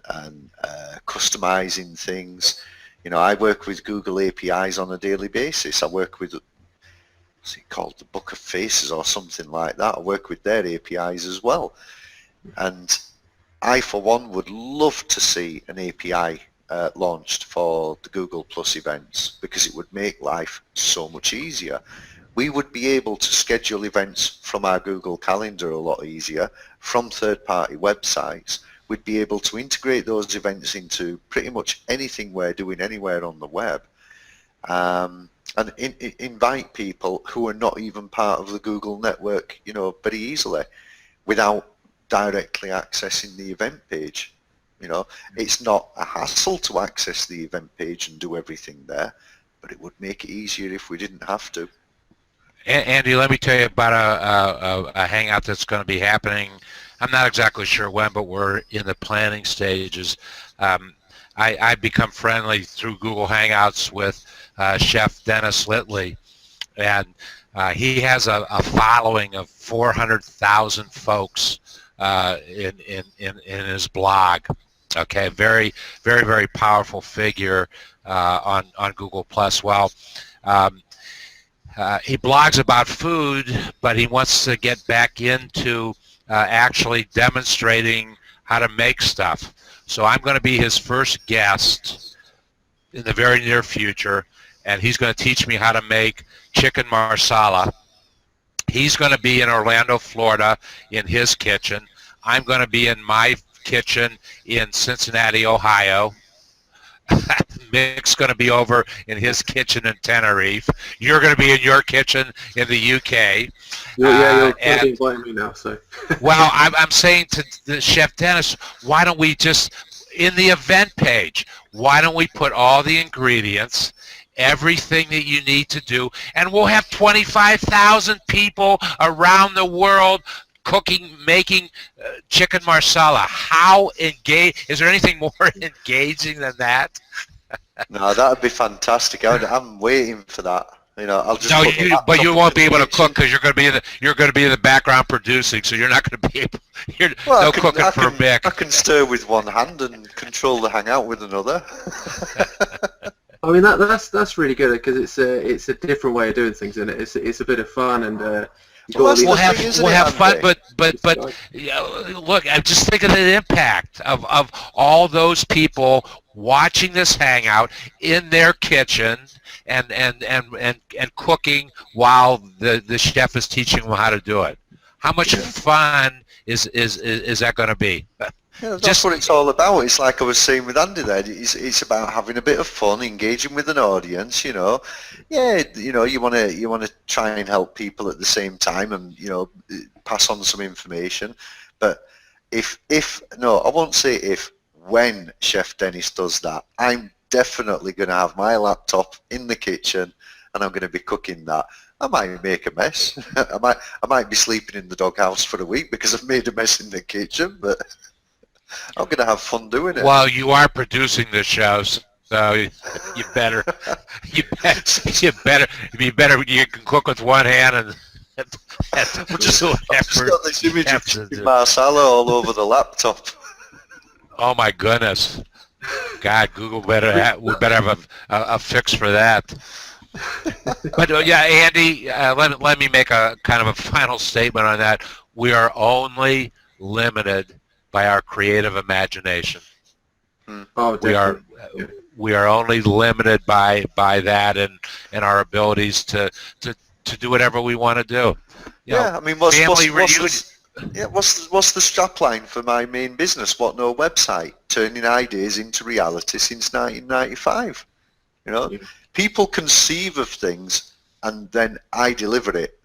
customizing things. You know, I work with Google APIs on a daily basis. I work with, what's it called, the Book of Faces or something like that. I work with their APIs as well. And I, for one, would love to see an API launched for the Google Plus events, because it would make life so much easier. We would be able to schedule events from our Google Calendar a lot easier, from third-party websites. We'd be able to integrate those events into pretty much anything we're doing anywhere on the web, and invite people who are not even part of the Google network, you know, very easily, without directly accessing the event page. You know, it's not a hassle to access the event page and do everything there, but it would make it easier if we didn't have to.
Andy, let me tell you about a hangout that's going to be happening. I'm not exactly sure when, but we're in the planning stages. I've become friendly through Google Hangouts with Chef Dennis Litley, and he has a following of 400,000 folks in his blog. Okay, very, very, very powerful figure on Google Plus. Well, he blogs about food, but he wants to get back into actually demonstrating how to make stuff. So I'm going to be his first guest in the very near future, and he's going to teach me how to make chicken marsala. He's going to be in Orlando, Florida, in his kitchen. I'm going to be in my kitchen in Cincinnati, Ohio. Mick's going to be over in his kitchen in Tenerife. You're going to be in your kitchen in the UK.
You're inviting me now. So.
Well, I'm saying to the Chef Dennis, why don't we just, in the event page, why don't we put all the ingredients, everything that you need to do, and we'll have 25,000 people around the world cooking, making chicken marsala. How engaged? Is there anything more engaging than that?
No, that would be fantastic. I'm waiting for that. You know, I'll just.
No, but you won't be able to cook because you're going to be in the background producing, so you're not going to be able. No cooking for Mick.
I can stir with one hand and control the hangout with another.
I mean that's really good, because it's a different way of doing things, and it's a bit of fun, and
we'll have fun, but look, I'm just thinking of the impact of all those people watching this hangout in their kitchen and cooking while the chef is teaching them how to do it. How much fun is that going to be?
Yeah, that's what it's all about. It's like I was saying with Andy there. It's about having a bit of fun, engaging with an audience. You know, you want to try and help people at the same time, and pass on some information. But I won't say if. When Chef Dennis does that, I'm definitely going to have my laptop in the kitchen, and I'm going to be cooking that. I might make a mess. I might be sleeping in the doghouse for a week because I've made a mess in the kitchen, but I'm going to have fun doing it.
Well, you are producing the show, so you can cook with one hand and
just got this image of chicken marsala all over the laptop.
Oh my goodness! God, Google we better have a fix for that. But yeah, Andy, let me make a kind of a final statement on that. We are only limited by our creative imagination.
Oh,
we are only limited by that and our abilities to do whatever we want to do.
I mean, what's the strapline for my main business? What No Website? Turning ideas into reality since 1995. People conceive of things and then I deliver it,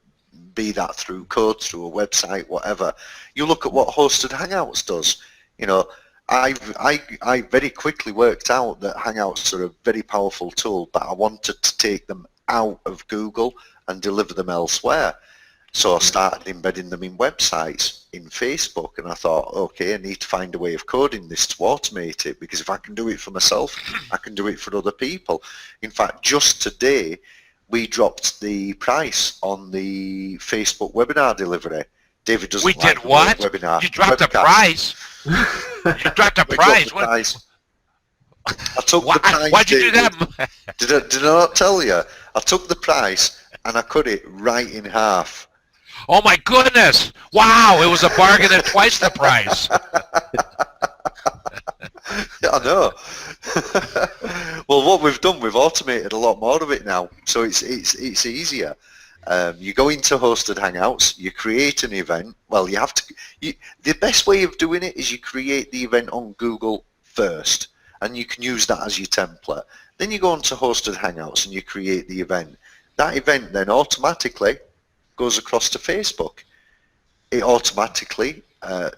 be that through code, through a website, whatever. You look at what Hosted Hangouts does. I very quickly worked out that Hangouts are a very powerful tool, but I wanted to take them out of Google and deliver them elsewhere. So I started embedding them in websites, in Facebook, and I thought, okay, I need to find a way of coding this to automate it, because if I can do it for myself, I can do it for other people. In fact, just today, we dropped the price on the Facebook webinar delivery. David doesn't
We
like
did
the
what?
word webinar.
You dropped the
Webcast.
price. You dropped the
We
price.
dropped the price. I took
Why,
the price,
why'd you do
David.
that?
Did I not tell you? I took the price and I cut it right in half.
Oh my goodness! Wow, it was a bargain at twice the price.
Yeah, I know. Well, what we've done, we've automated a lot more of it now, so it's easier. You go into hosted Hangouts, you create an event. Well, you have to. The best way of doing it is you create the event on Google first, and you can use that as your template. Then you go onto hosted Hangouts and you create the event. That event then automatically goes across to Facebook. It automatically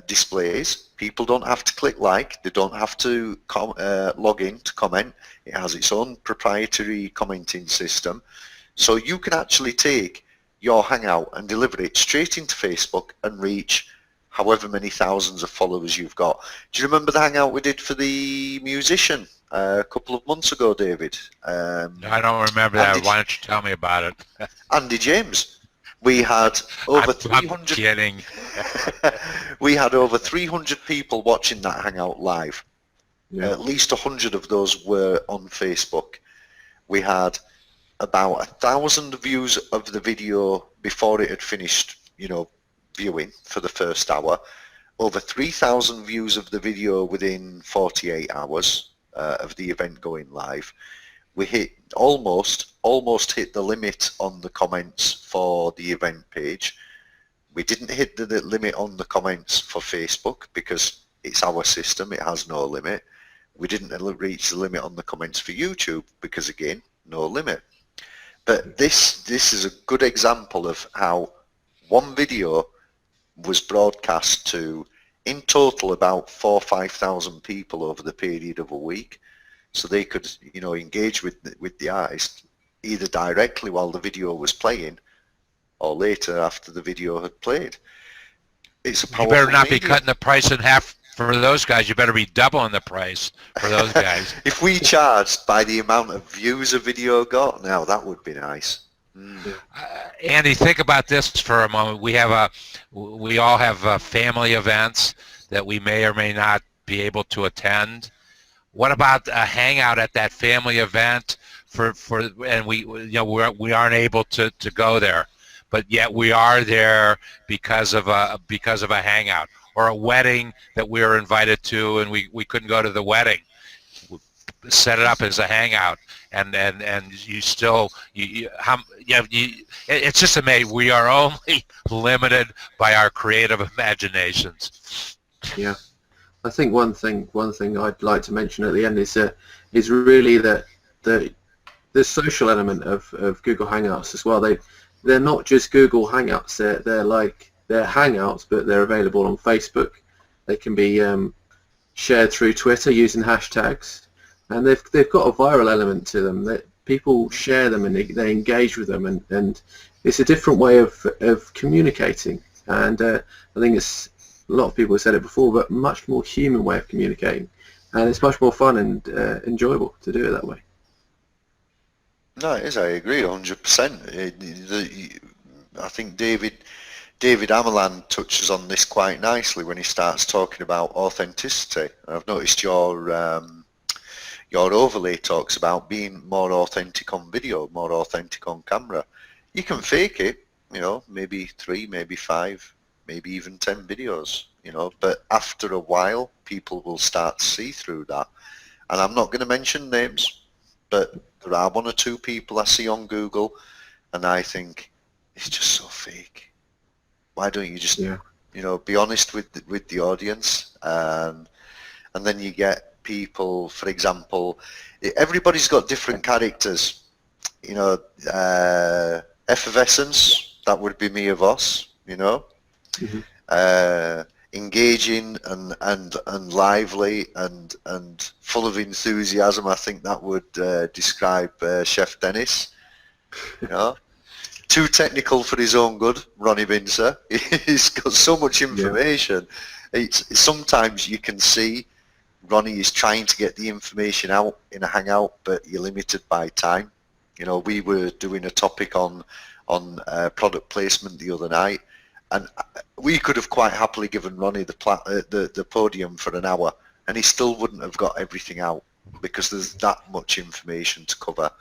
displays. People don't have to click like, they don't have to log in to comment. It has its own proprietary commenting system. So you can actually take your Hangout and deliver it straight into Facebook and reach however many thousands of followers you've got. Do you remember the Hangout we did for the musician a couple of months ago, David?
I don't remember that. Why don't you tell me about it?
Andy James. We had over
I'm
300.
kidding.
We had over 300 people watching that Hangout live.
Yeah.
At least 100 of those were on Facebook. We had about 1,000 views of the video before it had finished, viewing for the first hour. Over 3,000 views of the video within 48 hours of the event going live. We hit almost hit the limit on the comments for the event page. We didn't hit the limit on the comments for Facebook because it's our system, it has no limit. We didn't reach the limit on the comments for YouTube because, again, no limit. But this is a good example of how one video was broadcast to, in total, about 4,000 or 5,000 people over the period of a week. So they could, engage with the artist either directly while the video was playing or later after the video had played. It's a powerful
You better not be
medium.
cutting the price in half for those guys. You better be doubling the price for those guys.
If we charged by the amount of views a video got, now that would be nice.
Andy, think about this for a moment. We all have family events that we may or may not be able to attend. What about a hangout at that family event and we aren't able to go there, but yet we are there because of a hangout, or a wedding that we were invited to and we couldn't go to the wedding. Set it up as a hangout, and you still it's just amazing. We are only limited by our creative imaginations.
Yeah. I think one thing I'd like to mention at the end is really that the social element of Google Hangouts as well. They're not just Google Hangouts. They're Hangouts, but they're available on Facebook. They can be shared through Twitter using hashtags, and they've got a viral element to them. That people share them and they engage with them, and it's a different way of communicating. And I think it's. A lot of people have said it before, but much more human way of communicating, and it's much more fun and enjoyable to do it that way.
No, it is. I agree 100%. I think David Ameland touches on this quite nicely when he starts talking about authenticity. I've noticed your overlay talks about being more authentic on video, more authentic on camera. You can fake it, maybe 3, maybe 5. Maybe even 10 videos, but after a while, people will start to see through that. And I'm not going to mention names, but there are 1 or 2 people I see on Google, and I think, it's just so fake. Why don't you just, be honest with the audience? And then you get people, for example, everybody's got different characters. Effervescence, that would be me of us,
Mm-hmm.
engaging and lively and full of enthusiasm. I think that would describe Chef Dennis. You know, too technical for his own good, Ronnie Binzer. He's got so much information. It's sometimes you can see Ronnie is trying to get the information out in a Hangout, but you're limited by time. You know, we were doing a topic on product placement the other night, and we could have quite happily given Ronnie the podium for an hour, and he still wouldn't have got everything out because there's that much information to cover.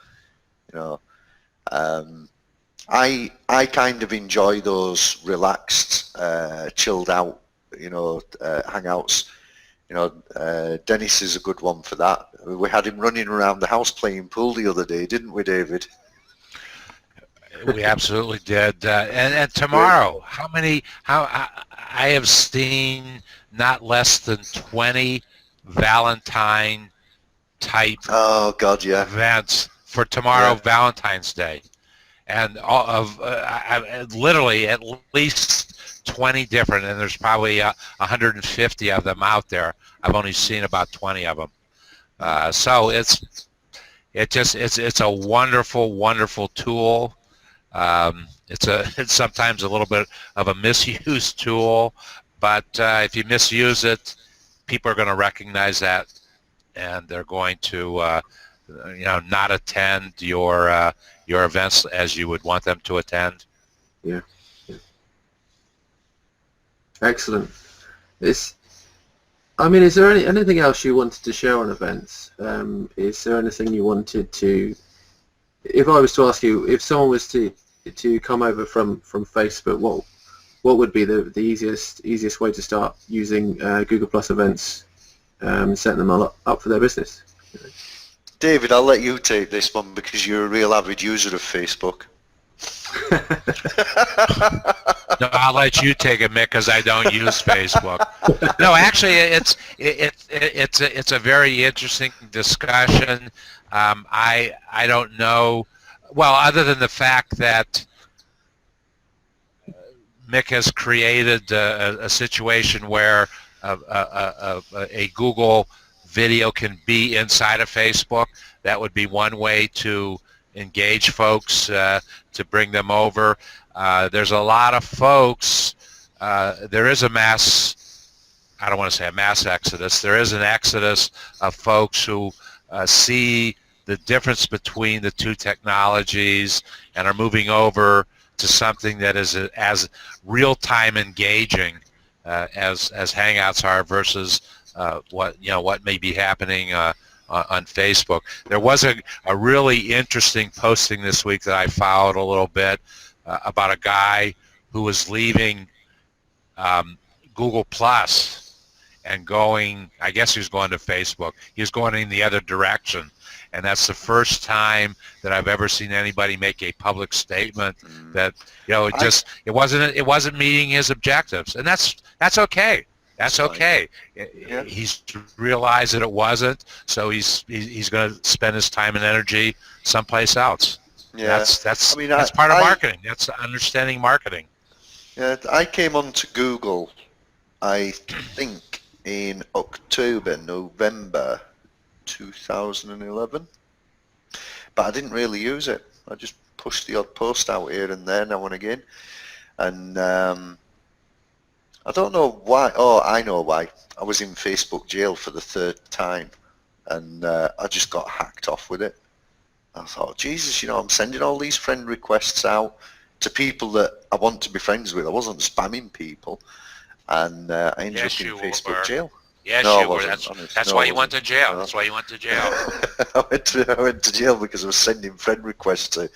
You know, I kind of enjoy those relaxed, chilled out, hangouts. You know, Dennis is a good one for that. We had him running around the house playing pool the other day, didn't we, David?
We absolutely did. And tomorrow, I have seen not less than 20 Valentine type events for tomorrow, Valentine's Day. And all of literally at least 20 different, and there's probably 150 of them out there. I've only seen about 20 of them. So it's a wonderful, wonderful tool. It's sometimes a little bit of a misused tool, but if you misuse it, people are going to recognize that, and they're going to not attend your events as you would want them to attend.
Yeah. Excellent. Is there anything else you wanted to share on events? Is there anything you wanted to? If I was to ask you, if someone was to come over from Facebook, what would be the easiest way to start using Google Plus events, setting them all up for their business?
David, I'll let you take this one because you're a real avid user of Facebook.
No, I'll let you take it, Mick, because I don't use Facebook. No, actually, it's a very interesting discussion. I don't know. Well, other than the fact that Mick has created a situation where a Google video can be inside of Facebook, that would be one way to engage folks, to bring them over. There's a lot of folks, there is a mass, I don't want to say a mass exodus, there is an exodus of folks who see the difference between the two technologies and are moving over to something that is as real-time engaging as Hangouts are versus what may be happening on Facebook. There was a really interesting posting this week that I followed a little bit about a guy who was leaving Google Plus and going, I guess he was going to Facebook. He was going in the other direction. And that's the first time that I've ever seen anybody make a public statement that it wasn't meeting his objectives, and that's okay. That's okay.
Yeah.
He's realized that it wasn't, so he's going to spend his time and energy someplace else.
Yeah,
that's part of marketing. That's understanding marketing.
Yeah, I came onto Google, I think in November 2011, but I didn't really use it. I just pushed the odd post out here and there now and again, and I don't know why. Oh, I know why. I was in Facebook jail for the third time, and I just got hacked off with it. I thought, Jesus, I'm sending all these friend requests out to people that I want to be friends with. I wasn't spamming people, and I ended up in Facebook jail.
Yes,
No,
you were. That's why you went to jail. That's why you went to jail.
I went to jail because I was sending friend requests to,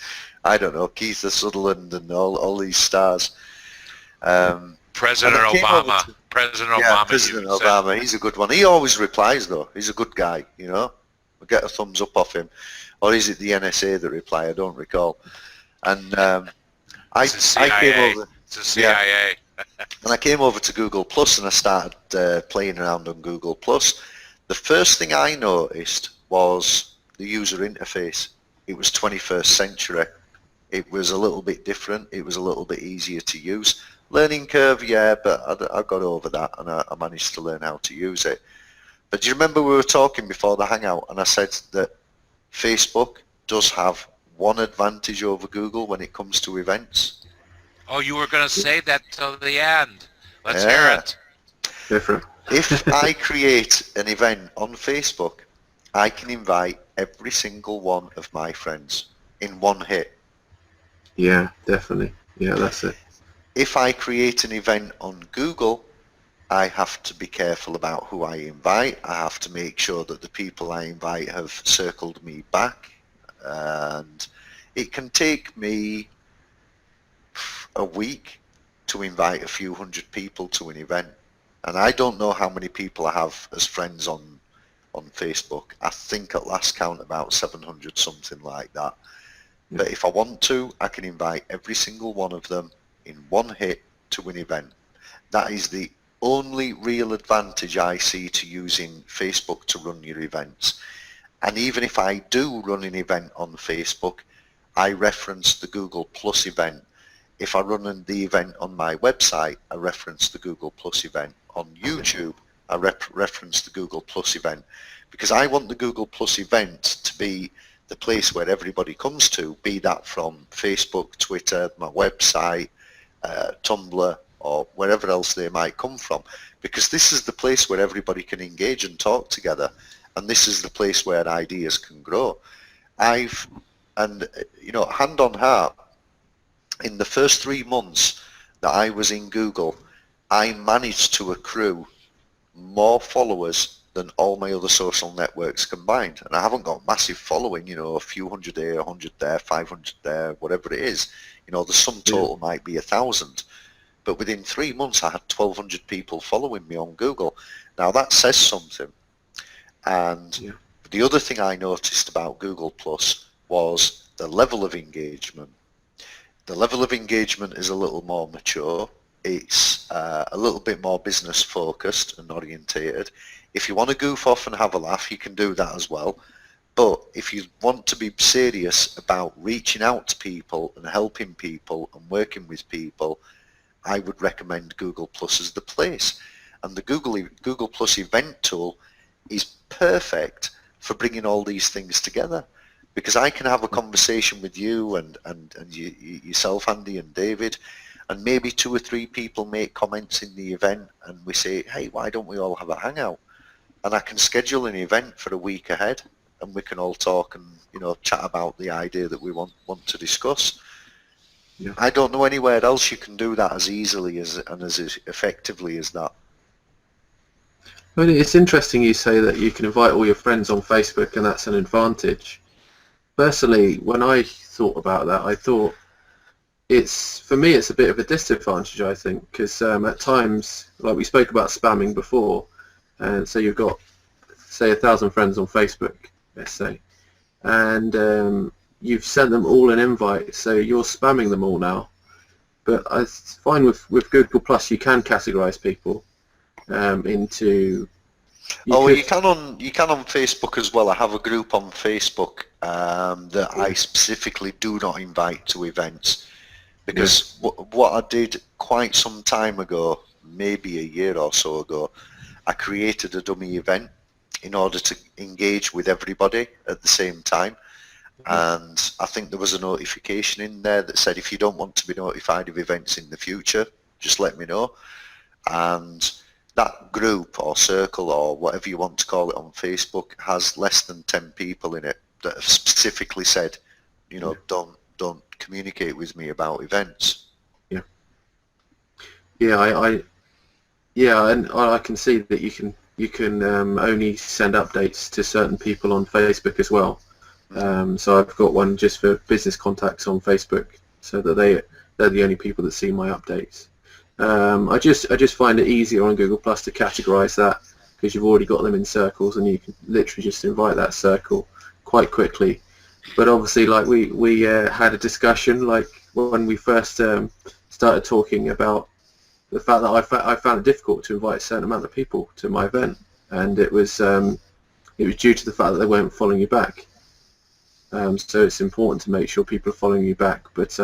I don't know, Keith Sutherland and all these stars.
President Obama. President
Obama. He's a good one. He always replies though. He's a good guy. I get a thumbs up off him. Or is it the NSA that reply? I don't recall. And I came over.
It's the CIA.
Yeah, and I came over to Google Plus and I started playing around on Google Plus. The first thing I noticed was the user interface. It was 21st century. It was a little bit different. It was a little bit easier to use. Learning curve, yeah, but I got over that and I managed to learn how to use it. But do you remember we were talking before the Hangout and I said that Facebook does have one advantage over Google when it comes to events?
Oh, you were going to say that till the end. Let's hear
Yeah.
it.
Different.
If I create an event on Facebook, I can invite every single one of my friends in one hit.
Yeah, definitely. Yeah, that's it.
If I create an event on Google, I have to be careful about who I invite. I have to make sure that the people I invite have circled me back. And it can take me a week to invite a few hundred people to an event. And I don't know how many people I have as friends on Facebook. I think at last count about 700, something like that.
Yeah.
But if I want to, I can invite every single one of them in one hit to an event. That is the only real advantage I see to using Facebook to run your events. And even if I do run an event on Facebook, I reference the Google Plus event. If I run the event on my website, I reference the Google Plus event. On YouTube, I reference the Google Plus event, because I want the Google Plus event to be the place where everybody comes to, be that from Facebook, Twitter, my website, Tumblr, or wherever else they might come from, because this is the place where everybody can engage and talk together, and this is the place where ideas can grow. And you know, hand on heart, in the first 3 months that I was in Google, I managed to accrue more followers than all my other social networks combined. And I haven't got massive following, you know, a few hundred here, 100 there, 500 there, whatever it is. You know, the sum total might be 1,000. But within 3 months, I had 1,200 people following me on Google. Now that says something. And the other thing I noticed about Google Plus was the level of engagement. The level of engagement is a little more mature. It's a little bit more business focused and orientated. If you want to goof off and have a laugh, you can do that as well. But if you want to be serious about reaching out to people and helping people and working with people, I would recommend Google Plus as the place. And the Google Plus event tool is perfect for bringing all these things together, because I can have a conversation with you and yourself, Andy, and David, and maybe 2 or 3 people make comments in the event, and we say, hey, why don't we all have a hangout? And I can schedule an event for a week ahead, and we can all talk and, you know, chat about the idea that we want to discuss. Yeah. I don't know anywhere else you can do that as easily and as effectively as that.
Well, it's interesting you say that you can invite all your friends on Facebook and that's an advantage. Personally, when I thought about that, I thought for me it's a bit of a disadvantage, I think, because at times, like we spoke about spamming before, and so you've got, say, 1,000 friends on Facebook, let's say, and you've sent them all an invite, so you're spamming them all now. But I find with Google Plus you can categorize people into.
You can on Facebook as well. I have a group on Facebook that I specifically do not invite to events, because what I did quite some time ago, maybe a year or so ago, I created a dummy event in order to engage with everybody at the same time. And I think there was a notification in there that said, if you don't want to be notified of events in the future, just let me know. And that group or circle or whatever you want to call it on Facebook has less than 10 people in it that have specifically said, you know, don't communicate with me about events.
And I can see that you can only send updates to certain people on Facebook as well. So I've got one just for business contacts on Facebook, so that they're the only people that see my updates. I just find it easier on Google Plus to categorize that, because you've already got them in circles and you can literally just invite that circle quite quickly. But obviously, like we had a discussion, like when we first started talking about the fact that I found it difficult to invite a certain amount of people to my event, and it was due to the fact that they weren't following you back. so it's important to make sure people are following you back. But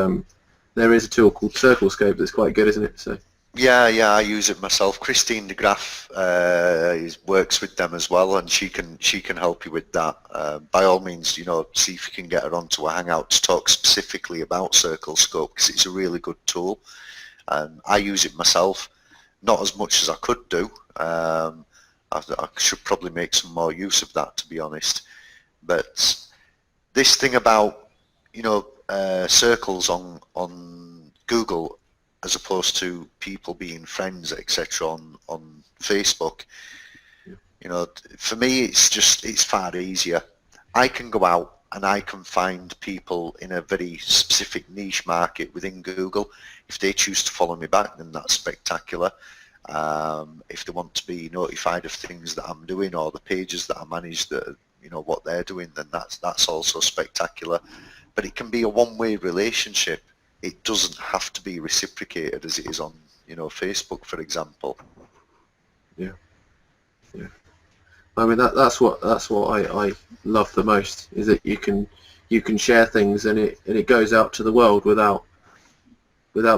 there is a tool called CircleScope that's quite good, isn't it? So.
Yeah, I use it myself. Christine de Graaf works with them as well, and she can help you with that. By all means, see if you can get her onto a Hangout to talk specifically about CircleScope, because it's a really good tool. I use it myself, not as much as I could do. I should probably make some more use of that, to be honest. But this thing about circles on Google, as opposed to people being friends, etc. on Facebook, for me it's far easier. I can go out and I can find people in a very specific niche market within Google. If they choose to follow me back, then that's spectacular. If they want to be notified of things that I'm doing or the pages that I manage, that what they're doing, then that's also spectacular. But it can be a one-way relationship. It doesn't have to be reciprocated as it is on Facebook, for example.
Yeah. I mean that's what I love the most, is that you can share things and it goes out to the world without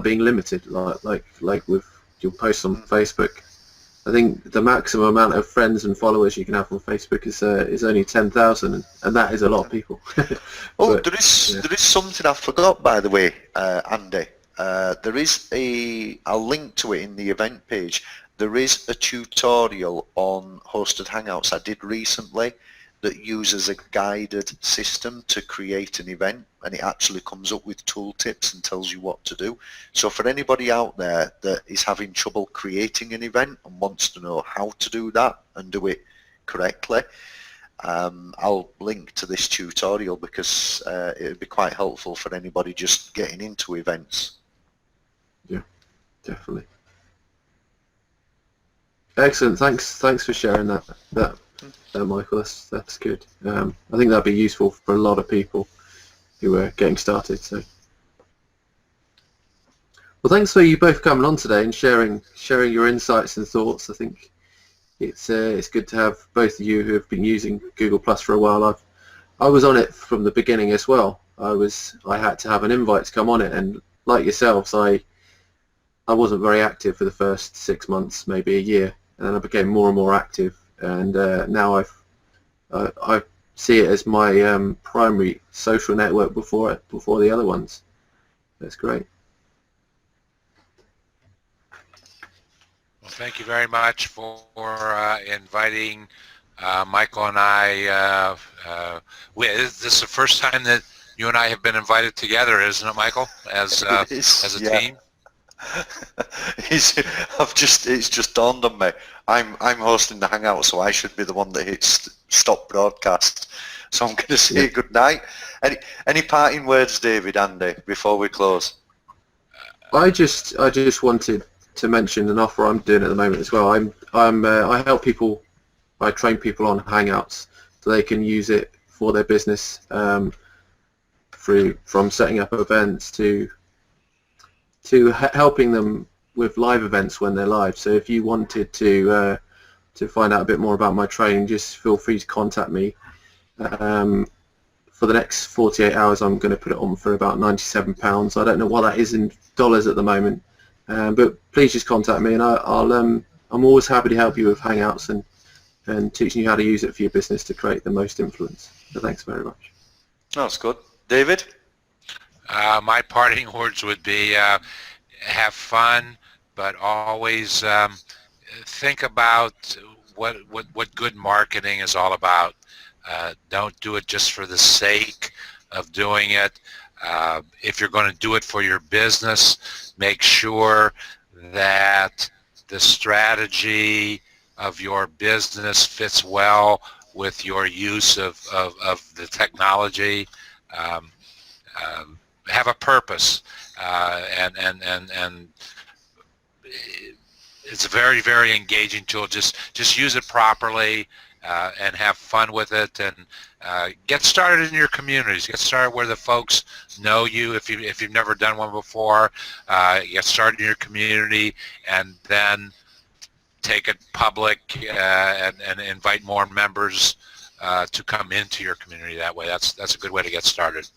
being limited, like with your posts on Facebook. I think the maximum amount of friends and followers you can have on Facebook is only 10,000, and that is a lot of people.
But, there is something I forgot, by the way, Andy. There is I'll link to it in the event page. There is a tutorial on hosted Hangouts I did recently that uses a guided system to create an event, and it actually comes up with tooltips and tells you what to do. So for anybody out there that is having trouble creating an event and wants to know how to do that and do it correctly, I'll link to this tutorial, because it would be quite helpful for anybody just getting into events.
Yeah, definitely. Excellent. Thanks for sharing that, Michael. That's good. I think that'd be useful for a lot of people who are getting started. So, well, thanks for you both coming on today and sharing your insights and thoughts. I think it's good to have both of you who have been using Google Plus for a while. I was on it from the beginning as well. I had to have an invite to come on it, and like yourselves, I wasn't very active for the first 6 months, maybe a year, and then I became more and more active, and now I see it as my primary social network before the other ones. That's great.
Well, thank you very much for inviting Michael and I. This is the first time that you and I have been invited together, isn't it, Michael? As a team.
It's just dawned on me. I'm hosting the Hangout, so I should be the one that hits stop broadcast. So I'm going to say good night. Any parting words, David, Andy, before we close?
I just wanted to mention an offer I'm doing at the moment as well. I help people. I train people on Hangouts so they can use it for their business, from setting up events to helping them with live events when they're live. So if you wanted to find out a bit more about my training, just feel free to contact me. For the next 48 hours, I'm going to put it on for about £97. I don't know what that is in dollars at the moment, but please just contact me, and I'm always happy to help you with Hangouts and teaching you how to use it for your business to create the most influence. So thanks very much.
That's good. David?
My parting words would be have fun, but always think about what good marketing is all about. Don't do it just for the sake of doing it. If you're going to do it for your business, make sure that the strategy of your business fits well with your use of the technology. Have a purpose, and it's a very, very engaging tool. Just use it properly and have fun with it, and get started in your communities. Get started where the folks know you. If you've never done one before, get started in your community, and then take it public and invite more members to come into your community that way. That's a good way to get started.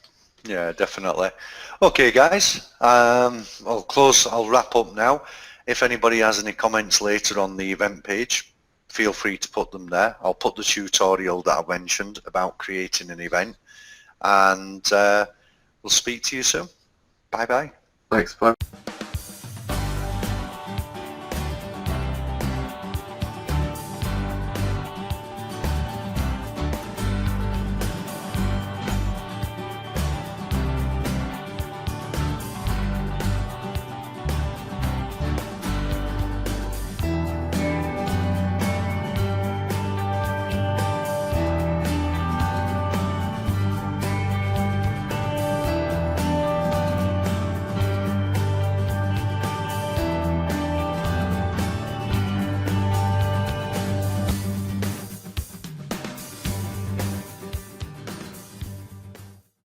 Yeah, definitely. Okay, guys, I'll wrap up now. If anybody has any comments later on the event page, feel free to put them there. I'll put the tutorial that I mentioned about creating an event, and we'll speak to you soon. Bye bye.
Thanks, bye.